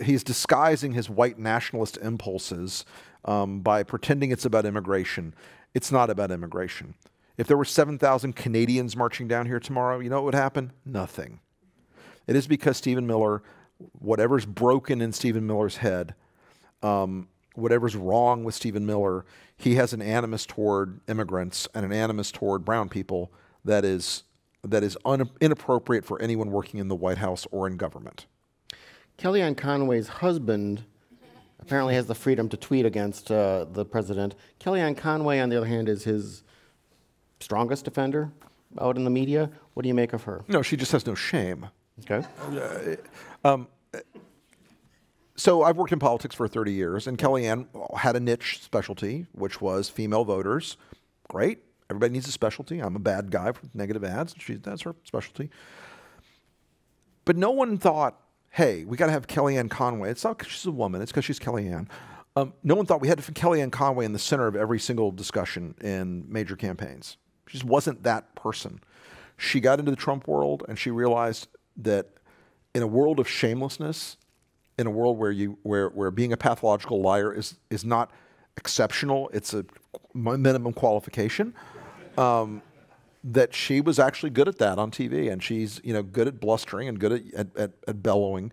he's disguising his white nationalist impulses by pretending it's about immigration. It's not about immigration. If there were 7,000 Canadians marching down here tomorrow, you know what would happen? Nothing. It is because Stephen Miller, whatever's broken in Stephen Miller's head, whatever's wrong with Stephen Miller, he has an animus toward immigrants and an animus toward brown people that is inappropriate for anyone working in the White House or in government. Kellyanne Conway's husband apparently has the freedom to tweet against the president. Kellyanne Conway, on the other hand, is his strongest defender out in the media. What do you make of her? No, she just has no shame. Okay. So I've worked in politics for 30 years, and Kellyanne had a niche specialty, which was female voters. Great. Everybody needs a specialty. I'm a bad guy for negative ads. That's her specialty. But no one thought, hey, we got to have Kellyanne Conway. It's not because she's a woman. It's because she's Kellyanne. No one thought we had to put Kellyanne Conway in the center of every single discussion in major campaigns. She just wasn't that person. She got into the Trump world, and she realized that in a world of shamelessness, in a world where being a pathological liar is not exceptional, it's a minimum qualification, that she was actually good at that on TV, and she's good at blustering and good at bellowing.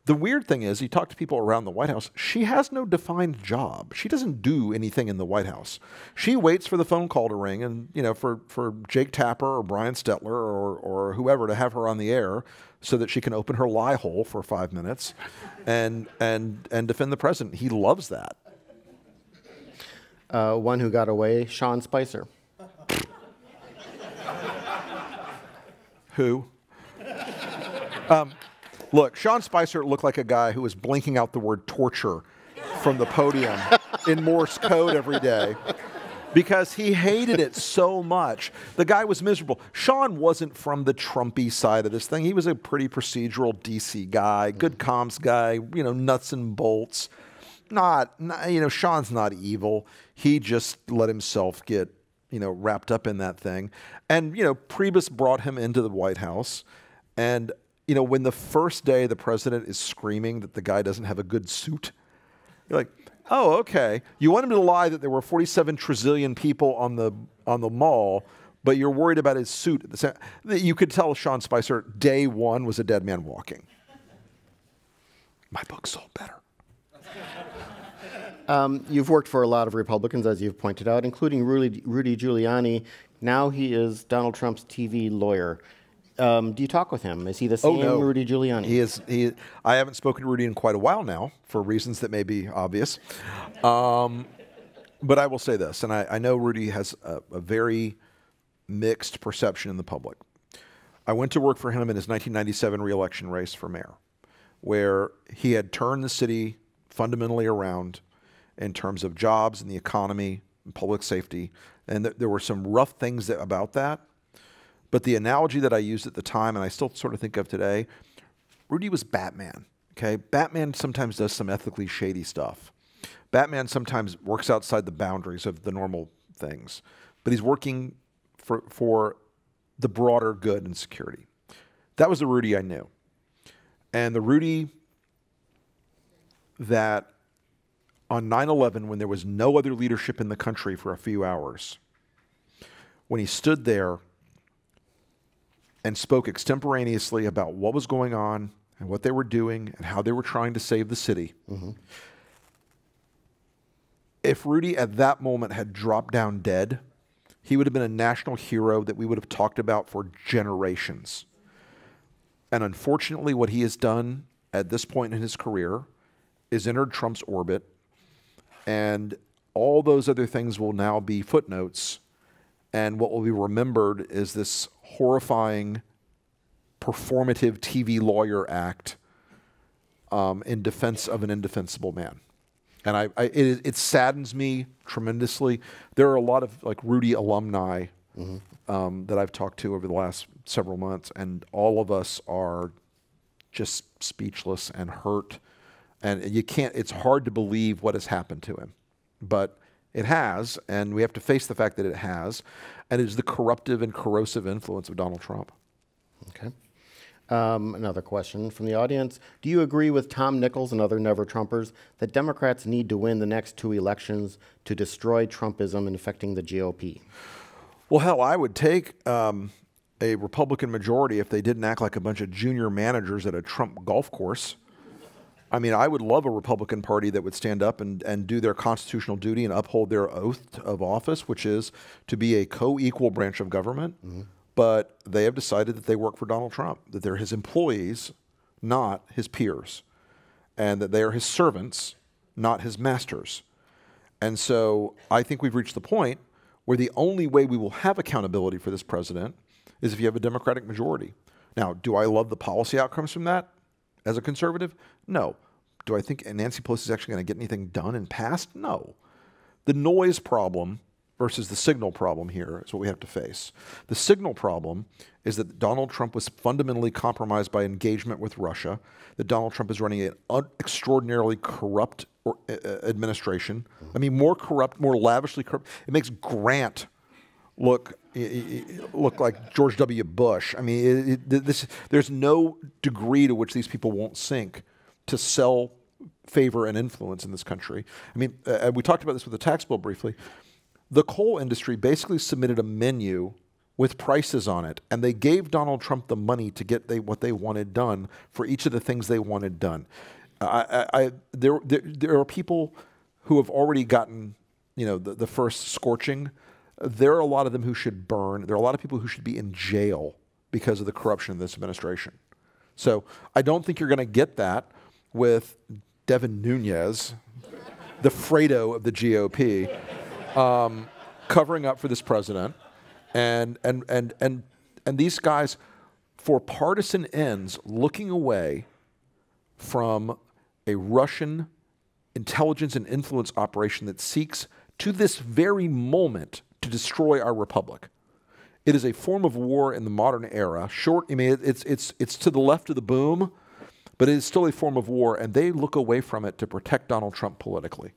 The weird thing is, you talk to people around the White House, she has no defined job. She doesn't do anything in the White House. She waits for the phone call to ring and, for Jake Tapper or Brian Stetler or whoever to have her on the air so that she can open her lie hole for 5 minutes and defend the president. He loves that. One who got away, Sean Spicer. Who? Look, Sean Spicer looked like a guy who was blinking out the word torture from the podium in Morse code every day because he hated it so much. The guy was miserable. Sean wasn't from the Trumpy side of this thing. He was a pretty procedural DC guy, good comms guy, you know, nuts and bolts. Not you know, Sean's not evil. He just let himself get, you know, wrapped up in that thing. And, you know, Priebus brought him into the White House. And, you know, when the first day the president is screaming that the guy doesn't have a good suit, you're like, oh, okay. You want him to lie that there were 47 trillion people on the mall, but you're worried about his suit. You could tell Sean Spicer day one was a dead man walking. My book sold better. You've worked for a lot of Republicans, as you've pointed out, including Rudy Giuliani. Now he is Donald Trump's TV lawyer. Do you talk with him? Is he the same Rudy Giuliani? He is. I haven't spoken to Rudy in quite a while now, for reasons that may be obvious. But I will say this, and I know Rudy has a very mixed perception in the public. I went to work for him in his 1997 re-election race for mayor, where he had turned the city fundamentally around in terms of jobs and the economy and public safety. And there were some rough things about that. But the analogy that I used at the time, and I still sort of think of today, Rudy was Batman. Okay, Batman sometimes does some ethically shady stuff. Batman sometimes works outside the boundaries of the normal things, but he's working for the broader good and security. That was the Rudy I knew. And the Rudy that on 9/11, when there was no other leadership in the country for a few hours, when he stood there and spoke extemporaneously about what was going on and what they were doing and how they were trying to save the city. Mm-hmm. If Rudy at that moment had dropped down dead, he would have been a national hero that we would have talked about for generations. And unfortunately, what he has done at this point in his career is entered Trump's orbit, and all those other things will now be footnotes, and what will be remembered is this horrifying performative TV lawyer act in defense of an indefensible man. And it saddens me tremendously. There are a lot of like Rudy alumni that I've talked to over the last several months, and all of us are just speechless and hurt. And you can't, it's hard to believe what has happened to him. But it has, and we have to face the fact that it has, and it is the corruptive and corrosive influence of Donald Trump. Okay. Another question from the audience. Do you agree with Tom Nichols and other never-Trumpers that Democrats need to win the next 2 elections to destroy Trumpism infecting the GOP? Well, hell, I would take a Republican majority if they didn't act like a bunch of junior managers at a Trump golf course. I mean, I would love a Republican Party that would stand up and do their constitutional duty and uphold their oath of office, which is to be a co-equal branch of government. Mm-hmm. But they have decided that they work for Donald Trump, that they're his employees, not his peers, and that they are his servants, not his masters. And so I think we've reached the point where the only way we will have accountability for this president is if you have a Democratic majority. Now, do I love the policy outcomes from that as a conservative? No. Do I think Nancy Pelosi is actually going to get anything done and passed? No. The noise problem versus the signal problem here is what we have to face. The signal problem is that Donald Trump was fundamentally compromised by engagement with Russia, that Donald Trump is running an extraordinarily corrupt administration. I mean, more corrupt, more lavishly corrupt. It makes Grant look like George W. Bush. I mean, there's no degree to which these people won't sink to sell favor and influence in this country. I mean, we talked about this with the tax bill briefly. The coal industry basically submitted a menu with prices on it, and they gave Donald Trump the money to get what they wanted done for each of the things they wanted done. There are people who have already gotten, the first scorching. There are a lot of them who should burn. There are a lot of people who should be in jail because of the corruption of this administration. So I don't think you're going to get that with Devin Nunes, the Fredo of the GOP. Covering up for this president, and these guys, for partisan ends, looking away from a Russian intelligence and influence operation that seeks to this very moment to destroy our republic. It is a form of war in the modern era. Short, I mean, it's to the left of the boom, but it is still a form of war, and they look away from it to protect Donald Trump politically.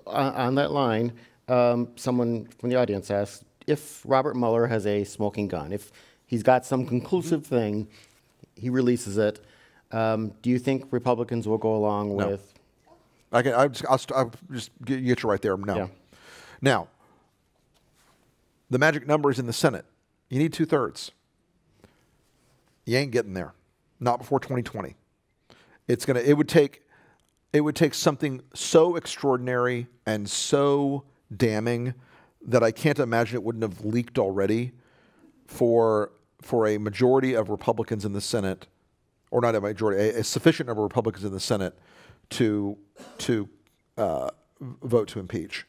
On that line, someone from the audience asked, if Robert Mueller has a smoking gun, if he's got some conclusive thing, he releases it, do you think Republicans will go along with? I'll just get you right there. No. Yeah. Now, the magic number is in the Senate. You need 2/3. You ain't getting there. Not before 2020. It would take something so extraordinary and so damning that I can't imagine it wouldn't have leaked already for a majority of Republicans in the Senate, or not a majority, a sufficient number of Republicans in the Senate to vote to impeach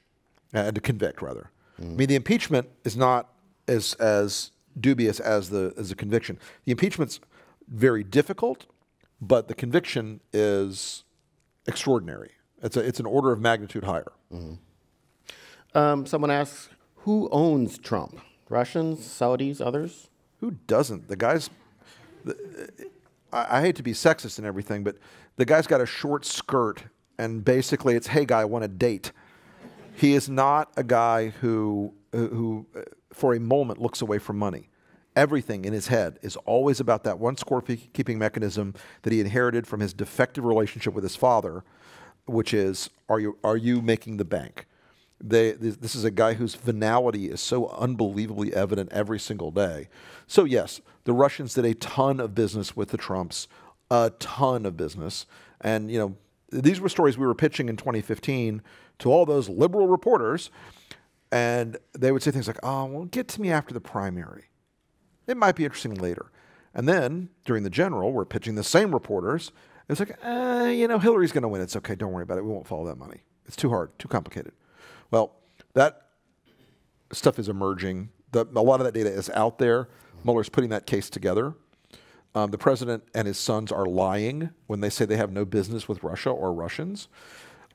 and to convict, rather. I mean, the impeachment is not as dubious as the conviction. The impeachment's very difficult, but the conviction is extraordinary. It's an order of magnitude higher. Someone asks, who owns Trump? Russians, Saudis, others? Who doesn't? The guy's... I hate to be sexist and everything, but the guy's got a short skirt, and basically it's, hey, guy, I want a date. He is not a guy who for a moment looks away from money. Everything in his head is always about that one scorekeeping mechanism that he inherited from his defective relationship with his father, which is, are you making the bank? This is a guy whose venality is so unbelievably evident every single day. So yes, the Russians did a ton of business with the Trumps, a ton of business. And, you know, these were stories we were pitching in 2015 to all those liberal reporters. And they would say things like, oh, well, get to me after the primary. It might be interesting later. And then during the general, we're pitching the same reporters. It's like, you know, Hillary's going to win. It's okay. Don't worry about it. We won't follow that money. It's too hard, too complicated. Well, that stuff is emerging. A lot of that data is out there. Mueller's putting that case together. The president and his sons are lying when they say they have no business with Russia or Russians.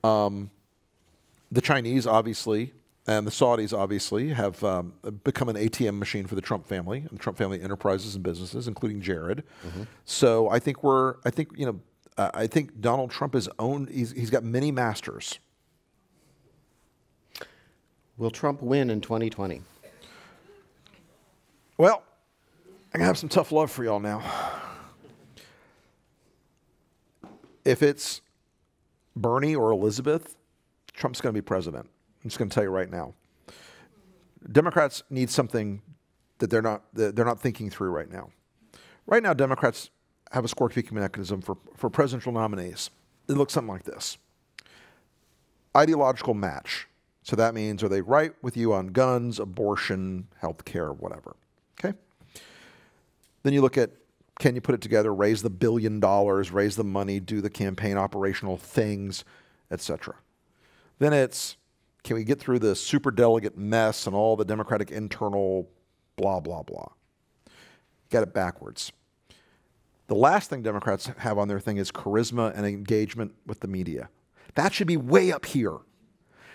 The Chinese, obviously, and the Saudis, obviously, have become an ATM machine for the Trump family and the Trump family enterprises and businesses, including Jared. So I think I think Donald Trump is owned. He's got many masters. Will Trump win in 2020? Well, I have some tough love for y'all now. If it's Bernie or Elizabeth, Trump's going to be president. I'm just going to tell you right now. Democrats need something that they're not thinking through right now. Right now, Democrats have a scorekeeping mechanism for presidential nominees. It looks something like this. Ideological match. So that means, are they right with you on guns, abortion, health care, whatever? Okay? Then you look at, can you put it together, raise the $1 billion, raise the money, do the campaign operational things, etc. Then it's, can we get through the superdelegate mess and all the Democratic internal blah, blah, blah? Get it backwards. The last thing Democrats have on their thing is charisma and engagement with the media. That should be way up here.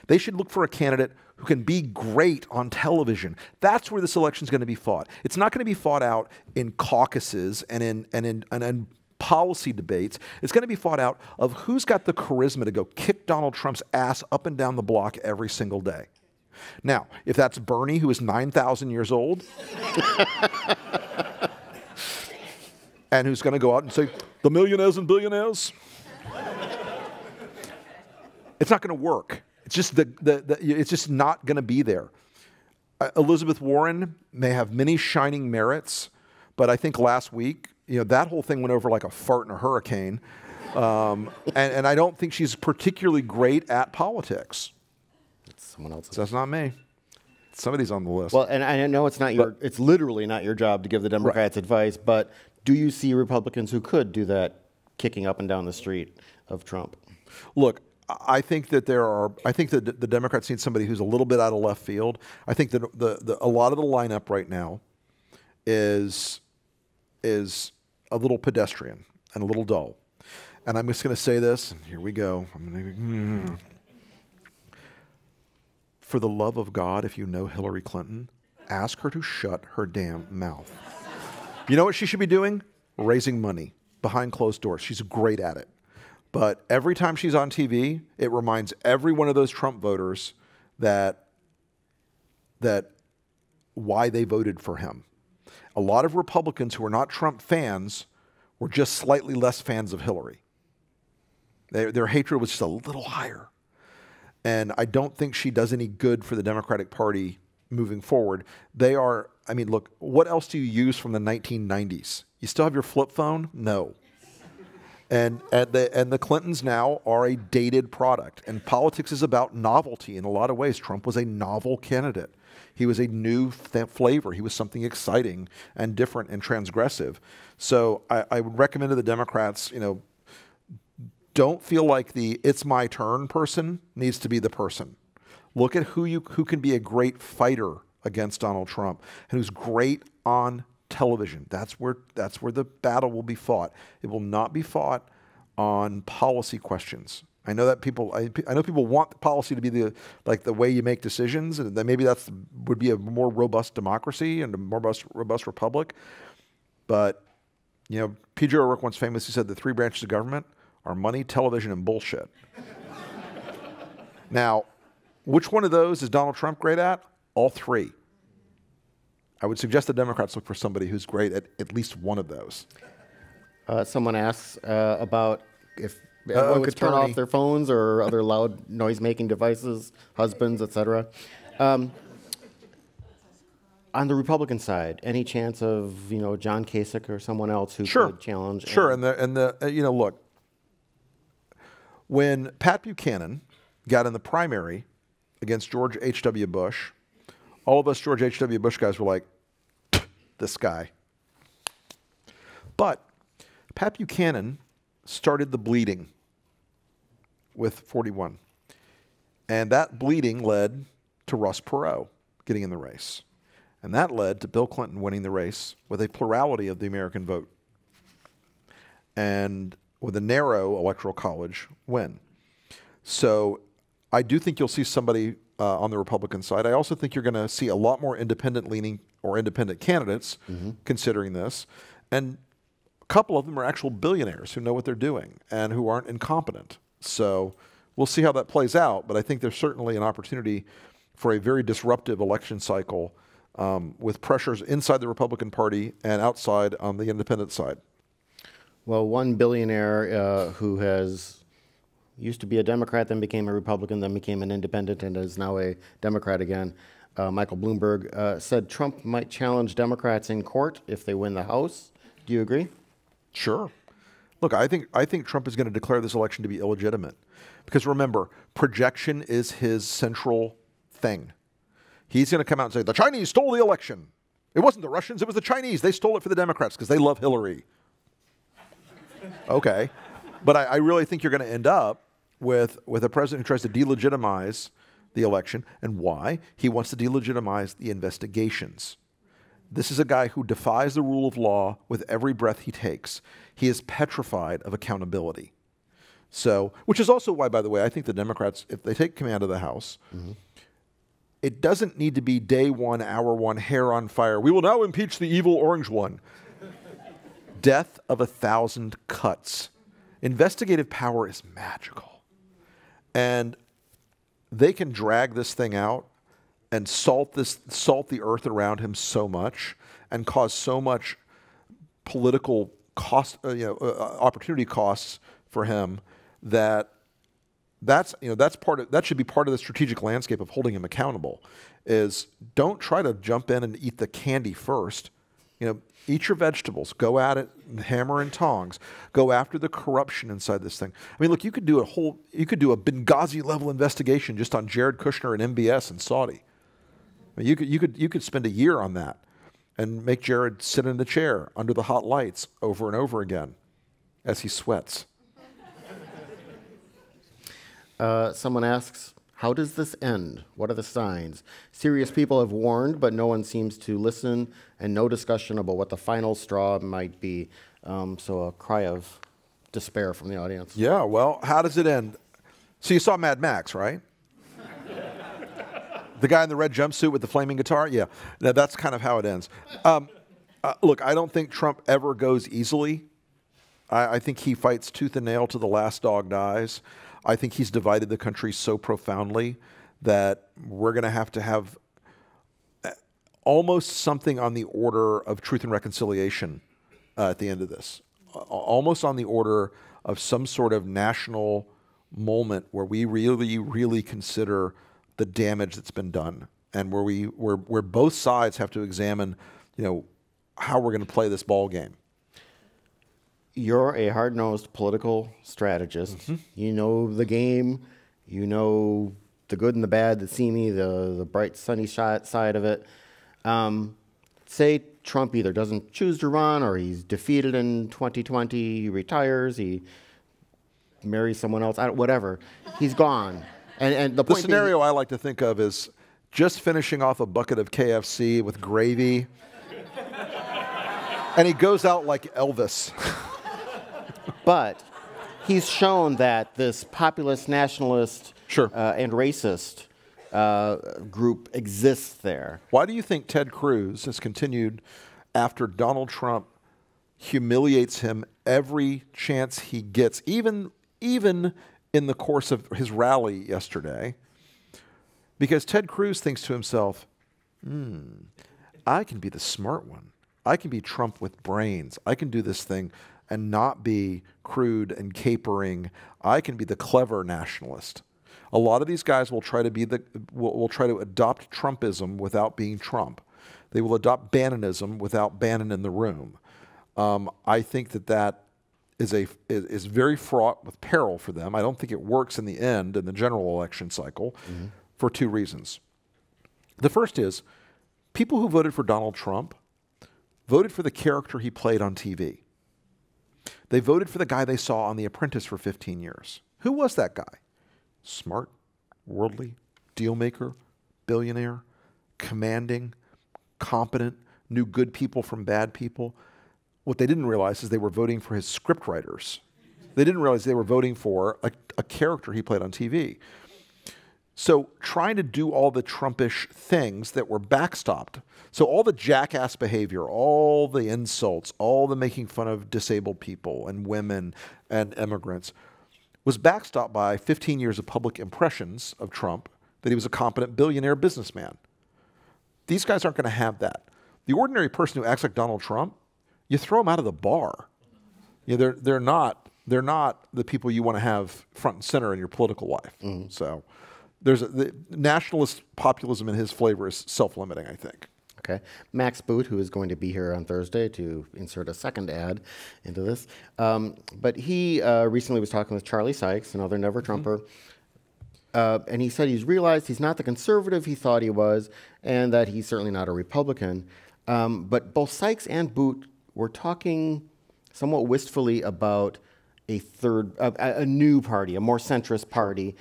They should look for a candidate who can be great on television. That's where this election is going to be fought. It's not going to be fought out in caucuses and in policy debates. It's going to be fought out of who's got the charisma to go kick Donald Trump's ass up and down the block every single day. Now, if that's Bernie, who is 9,000 years old, and who's going to go out and say, the millionaires and billionaires, it's not going to work. It's just it's just not going to be there. Elizabeth Warren may have many shining merits, but I think last week, you know, that whole thing went over like a fart in a hurricane, and I don't think she's particularly great at politics. It's someone else. So that's not me. Somebody's on the list. Well, and I know it's not it's literally not your job to give the Democrats advice, but do you see Republicans who could do that, kicking up and down the street of Trump? Look, I think that the Democrats need somebody who's a little bit out of left field. I think that a lot of the lineup right now is a little pedestrian and a little dull. and I'm just going to say this, and here we go. For the love of God, if you know Hillary Clinton, ask her to shut her damn mouth. You know what she should be doing? Raising money behind closed doors. She's great at it. But every time she's on TV, it reminds every one of those Trump voters that why they voted for him. A lot of Republicans who are not Trump fans were just slightly less fans of Hillary. Their hatred was just a little higher. And I don't think she does any good for the Democratic Party moving forward. They are, I mean, look, what else do you use from the 1990s? You still have your flip phone? No. And the Clintons now are a dated product. And politics is about novelty in a lot of ways. Trump was a novel candidate. He was a new flavor. He was something exciting and different and transgressive. So I would recommend to the Democrats, you know, don't feel like the "it's my turn" person needs to be the person. Look at who can be a great fighter against Donald Trump and who's great on television. That's where the battle will be fought. It will not be fought on policy questions. I know that I know people want policy to be the way you make decisions, and that maybe would be a more robust democracy and a more robust republic. But you know, P.J. O'Rourke once famously said the three branches of government are money, television, and bullshit. Now, which one of those is Donald Trump great at? All three. I would suggest the Democrats look for somebody who's great at least one of those. Someone asks about if everyone could turn off their phones or other loud noise-making devices, husbands, etc. On the Republican side, any chance of John Kasich or someone else who could challenge? Sure, and look, when Pat Buchanan got in the primary against George H.W. Bush, all of us George H.W. Bush guys were like, this guy. But Pat Buchanan started the bleeding with 41. And that bleeding led to Ross Perot getting in the race. And that led to Bill Clinton winning the race with a plurality of the American vote. And with a narrow electoral college win. So I do think you'll see somebody on the Republican side. I also think you're going to see a lot more independent-leaning or independent candidates considering this. And a couple of them are actual billionaires who know what they're doing and who aren't incompetent. So we'll see how that plays out. But I think there's certainly an opportunity for a very disruptive election cycle with pressures inside the Republican Party and outside on the independent side. Well, one billionaire who used to be a Democrat, then became a Republican, then became an independent, and is now a Democrat again, Michael Bloomberg, said Trump might challenge Democrats in court if they win the House. Do you agree? Sure. Look, I think Trump is going to declare this election to be illegitimate. Because remember, projection is his central thing. He's going to come out and say, the Chinese stole the election. It wasn't the Russians, it was the Chinese. They stole it for the Democrats because they love Hillary. Okay. But I really think you're going to end up with a president who tries to delegitimize the election. And why? He wants to delegitimize the investigations. This is a guy who defies the rule of law with every breath he takes. He is petrified of accountability. So, which is also why, by the way, I think the Democrats, if they take command of the House, it doesn't need to be day one, hour one, hair on fire. We will now impeach the evil orange one. Death of 1,000 cuts. Investigative power is magical. And they can drag this thing out and salt the earth around him so much and cause so much political cost, opportunity costs for him that that should be part of the strategic landscape of holding him accountable. Is don't try to jump in and eat the candy first. Eat your vegetables. Go at it, hammer and tongs. Go after the corruption inside this thing. I mean, look, you could do a Benghazi level investigation just on Jared Kushner and MBS in Saudi. I mean, you could spend a year on that and make Jared sit in the chair under the hot lights over and over again as he sweats. Someone asks, how does this end? What are the signs? Serious people have warned, but no one seems to listen, and no discussion about what the final straw might be. So a cry of despair from the audience. Yeah, well, how does it end? So you saw Mad Max, right? The guy in the red jumpsuit with the flaming guitar? Yeah, now, that's kind of how it ends. Look, I don't think Trump ever goes easily. I think he fights tooth and nail to the last dog dies. I think he's divided the country so profoundly that we're going to have almost something on the order of Truth and Reconciliation at the end of this. Almost on the order of some sort of national moment where we really, really consider the damage that's been done, and where both sides have to examine, how we're going to play this ball game. You're a hard-nosed political strategist. Mm-hmm. You know the game. You know the good and the bad, the seamy, the bright, sunny side of it. Say Trump either doesn't choose to run, or he's defeated in 2020, he retires, he marries someone else, whatever. He's gone. And the point scenario I like to think of is just finishing off a bucket of KFC with gravy, and he goes out like Elvis. But he's shown that this populist, nationalist, sure. And racist group exists there. Why do you think Ted Cruz has continued after Donald Trump humiliates him every chance he gets, even in the course of his rally yesterday? Because Ted Cruz thinks to himself, I can be the smart one. I can be Trump with brains. I can do this thing and not be crude and capering. I can be the clever nationalist. A lot of these guys will try to will try to adopt Trumpism without being Trump. They will adopt Bannonism without Bannon in the room. I think that is very fraught with peril for them. I don't think it works in the end in the general election cycle for two reasons. The first is people who voted for Donald Trump voted for the character he played on TV. They voted for the guy they saw on The Apprentice for 15 years. Who was that guy? Smart, worldly, deal maker, billionaire, commanding, competent, knew good people from bad people. What they didn't realize is they were voting for his scriptwriters. They didn't realize they were voting for a character he played on TV. So trying to do all the Trumpish things that were backstopped, so all the jackass behavior, all the insults, all the making fun of disabled people and women and immigrants, was backstopped by 15 years of public impressions of Trump that he was a competent billionaire businessman. These guys aren't going to have that. The ordinary person who acts like Donald Trump, you throw them out of the bar. They're not the people you want to have front and center in your political life. Mm-hmm. So the nationalist populism in his flavor is self-limiting, I think. Okay. Max Boot, who is going to be here on Thursday to insert a second ad into this, but he recently was talking with Charlie Sykes, another Never Trumper, and he said he's realized he's not the conservative he thought he was, and that he's certainly not a Republican. But both Sykes and Boot were talking somewhat wistfully about a new party, a more centrist party.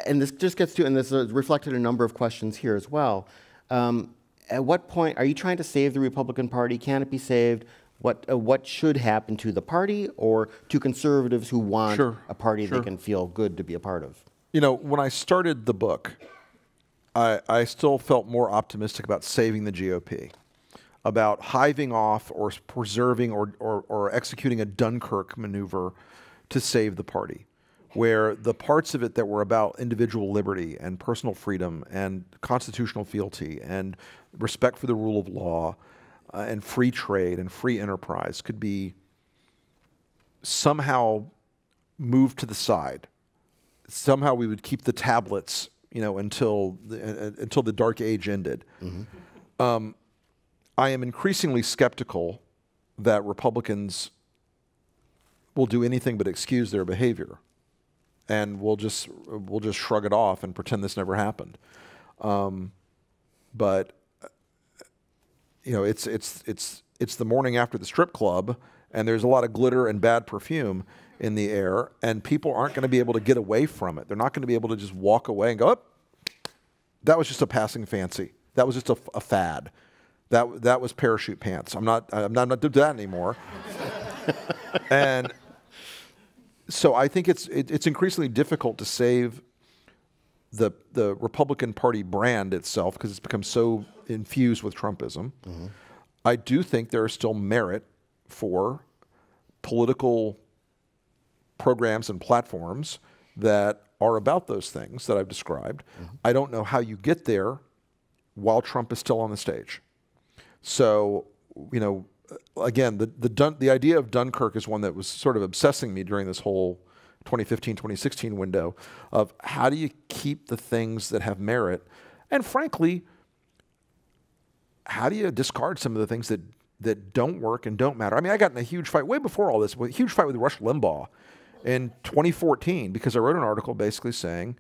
And this just gets to, and this is reflected in a number of questions here as well. At what point are you trying to save the Republican Party? Can it be saved? What should happen to the party or to conservatives who want a party they can feel good to be a part of? When I started the book, I still felt more optimistic about saving the GOP, about hiving off or preserving or executing a Dunkirk maneuver to save the party, where the parts of it that were about individual liberty and personal freedom and constitutional fealty and respect for the rule of law and free trade and free enterprise could be somehow moved to the side. Somehow we would keep the tablets, until the dark age ended. Mm-hmm. I am increasingly skeptical that Republicans will do anything but excuse their behavior, and we'll just shrug it off and pretend this never happened. But it's the morning after the strip club, and there's a lot of glitter and bad perfume in the air, and people aren't going to be able to get away from it. They're not going to be able to just walk away and go, "Oh, that was just a passing fancy. That was just a fad. That was parachute pants. I'm not doing that anymore." And so I think it's increasingly difficult to save the Republican Party brand itself because it's become so infused with Trumpism. I do think there is still merit for political programs and platforms that are about those things that I've described. I don't know how you get there while Trump is still on the stage. So, you know, again, the idea of Dunkirk is one that was sort of obsessing me during this whole 2015, 2016 window of how do you keep the things that have merit? And frankly, how do you discard some of the things that don't work and don't matter? I mean, I got in a huge fight way before all this, a huge fight with Rush Limbaugh in 2014 because I wrote an article basically saying,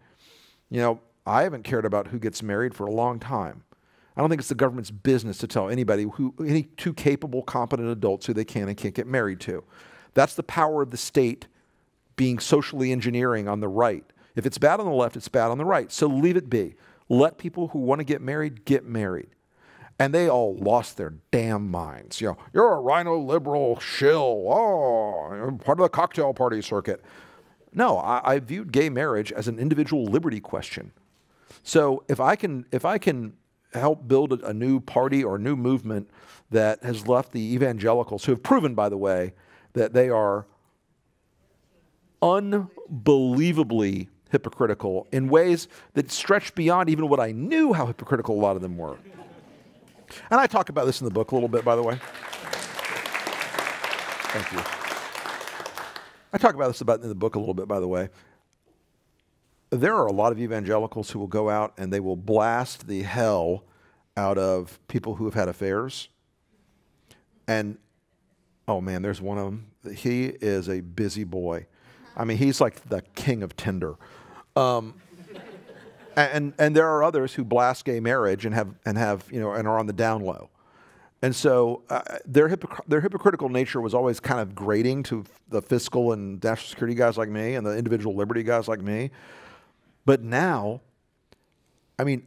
you know, I haven't cared about who gets married for a long time. I don't think it's the government's business to tell anybody any two capable, competent adults who they can and can't get married to. That's the power of the state being socially engineering on the right. If it's bad on the left, it's bad on the right. So leave it be. Let people who want to get married get married. And they all lost their damn minds. You know, you're a rhino liberal shill. Oh, you're part of the cocktail party circuit. No, I viewed gay marriage as an individual liberty question. So if I can help build a new party or a new movement that has left the evangelicals, who have proven, by the way, that they are unbelievably hypocritical in ways that stretch beyond even what I knew how hypocritical a lot of them were. And I talk about this in the book a little bit, by the way. Thank you. I talk about this in the book a little bit, by the way. There are a lot of evangelicals who will go out and they will blast the hell out of people who have had affairs. And, oh man, there's one of them. He is a busy boy. I mean, he's like the king of Tinder. And there are others who blast gay marriage and have you know and are on the down low. And so their hypocritical nature was always kind of grating to the fiscal and national security guys like me and the individual liberty guys like me. But now, I mean,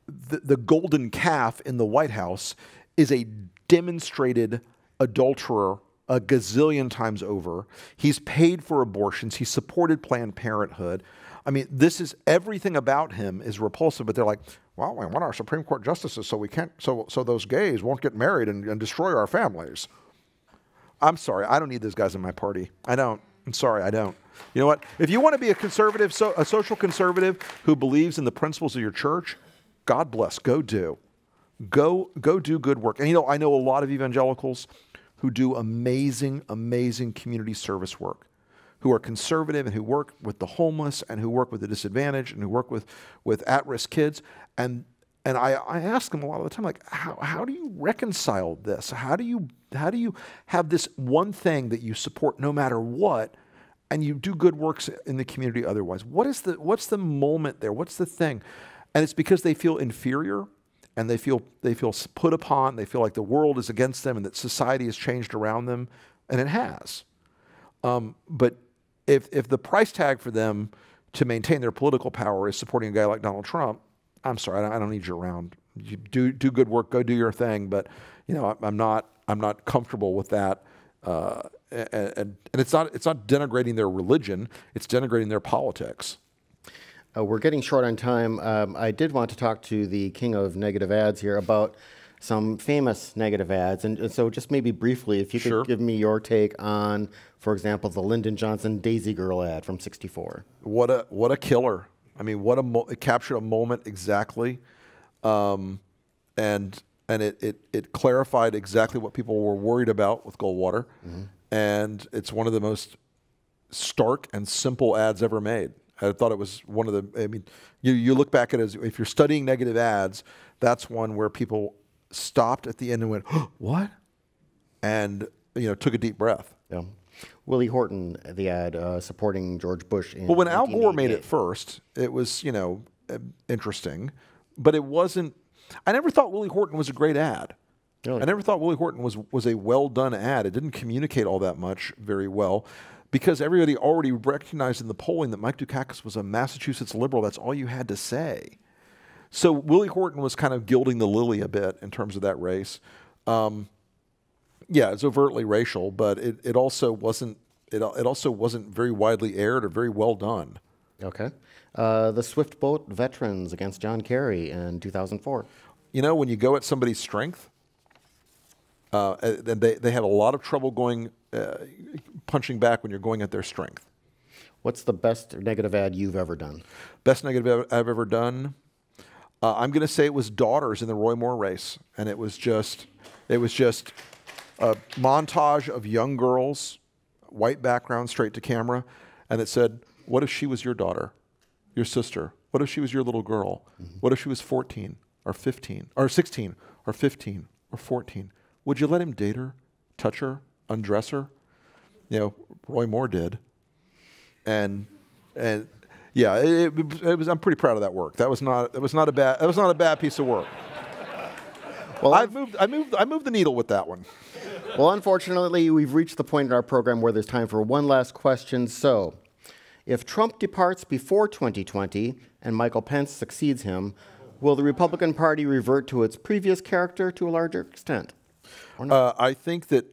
the golden calf in the White House is a demonstrated adulterer a gazillion times over. He's paid for abortions. He supported Planned Parenthood. I mean, this is everything about him is repulsive, but they're like, well, we want our Supreme Court justices so we can't, so those gays won't get married and destroy our families. I'm sorry, I don't need those guys in my party. I don't. I'm sorry, I don't. You know what? If you want to be a conservative, a social conservative who believes in the principles of your church, God bless. Go do. Go do good work. And you know, I know a lot of evangelicals who do amazing, amazing community service work, who are conservative and who work with the homeless and who work with the disadvantaged and who work with at-risk kids. And I ask them a lot of the time, like, how do you reconcile this? How do you have this one thing that you support no matter what, and you do good works in the community otherwise? What's the moment there? What's the thing? And it's because they feel inferior, and they feel put upon. They feel like the world is against them, and that society has changed around them, and it has. But if the price tag for them to maintain their political power is supporting a guy like Donald Trump, I'm sorry, I don't need you around. You do good work, go do your thing. But you know, I'm not comfortable with that. And it's not denigrating their religion. It's denigrating their politics. We're getting short on time. I did want to talk to the king of negative ads here about some famous negative ads. And so just maybe briefly, if you could give me your take on, for example, the Lyndon Johnson Daisy Girl ad from '64. What a killer. I mean, it captured a moment exactly. And it clarified exactly what people were worried about with Goldwater. Mm-hmm. And it's one of the most stark and simple ads ever made. I thought it was one of the, I mean, you look back at it as, if you're studying negative ads, that's one where people stopped at the end and went, oh, what? And, you know, took a deep breath. Yeah. Willie Horton, the ad supporting George Bush in Well, when Al Gore made it first, it was, you know, interesting, but it wasn't, I never thought Willie Horton was a great ad. Really? I never thought Willie Horton was a well-done ad. It didn't communicate all that much very well, because everybody already recognized in the polling that Mike Dukakis was a Massachusetts liberal. That's all you had to say. So Willie Horton was kind of gilding the lily a bit in terms of that race. Yeah, it's overtly racial, but it also wasn't it also wasn't very widely aired or very well done. Okay. The Swift Boat Veterans against John Kerry in 2004. You know, when you go at somebody's strength, and they have a lot of trouble going punching back when you're going at their strength. What's the best negative ad you've ever done? Best negative I've ever done? I'm going to say it was Daughters in the Roy Moore race, and it was just a montage of young girls, white background, straight to camera, and it said, "What if she was your daughter, your sister? What if she was your little girl? What if she was 14 or 15 or 16 or 15 or 14? Would you let him date her, touch her, undress her?" You know, Roy Moore did, and yeah, it was. I'm pretty proud of that work. That was not a bad piece of work. Well, I moved the needle with that one. Well, unfortunately, we've reached the point in our program where there's time for one last question. So, if Trump departs before 2020 and Michael Pence succeeds him, will the Republican Party revert to its previous character to a larger extent? Or not? I think that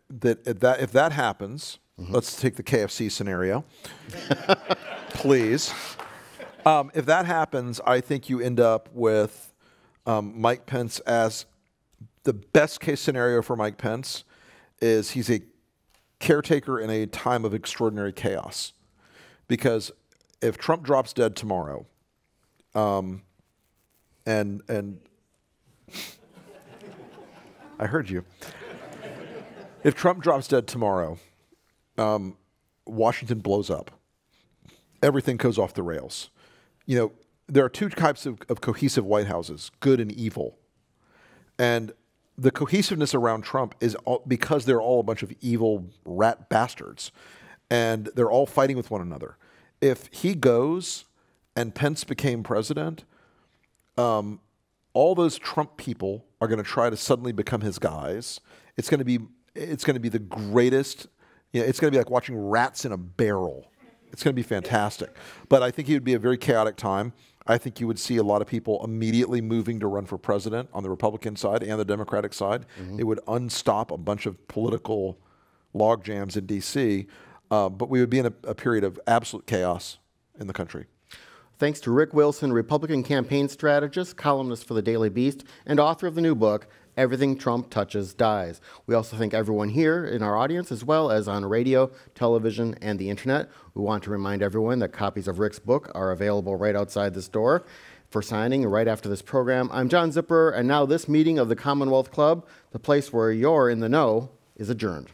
if that happens, let's take the KFC scenario, please. If that happens, I think you end up with Mike Pence as the best case scenario for Mike Pence is he's a caretaker in a time of extraordinary chaos. Because if Trump drops dead tomorrow, and I heard you. If Trump drops dead tomorrow, Washington blows up. Everything goes off the rails. You know, there are two types of cohesive White Houses, good and evil. And the cohesiveness around Trump is because they're all a bunch of evil rat bastards. And they're all fighting with one another. If he goes and Pence became president, all those Trump people are going to try to suddenly become his guys. It's going to be the greatest. You know, it's going to be like watching rats in a barrel. It's going to be fantastic. But I think it would be a very chaotic time. I think you would see a lot of people immediately moving to run for president on the Republican side and the Democratic side. It would unstop a bunch of political log jams in D.C., but we would be in a period of absolute chaos in the country. Thanks to Rick Wilson, Republican campaign strategist, columnist for the Daily Beast, and author of the new book, Everything Trump Touches Dies. We also thank everyone here in our audience, as well as on radio, television, and the internet. We want to remind everyone that copies of Rick's book are available right outside this door for signing right after this program. I'm John Zipper, and now this meeting of the Commonwealth Club, the place where you're in the know, is adjourned.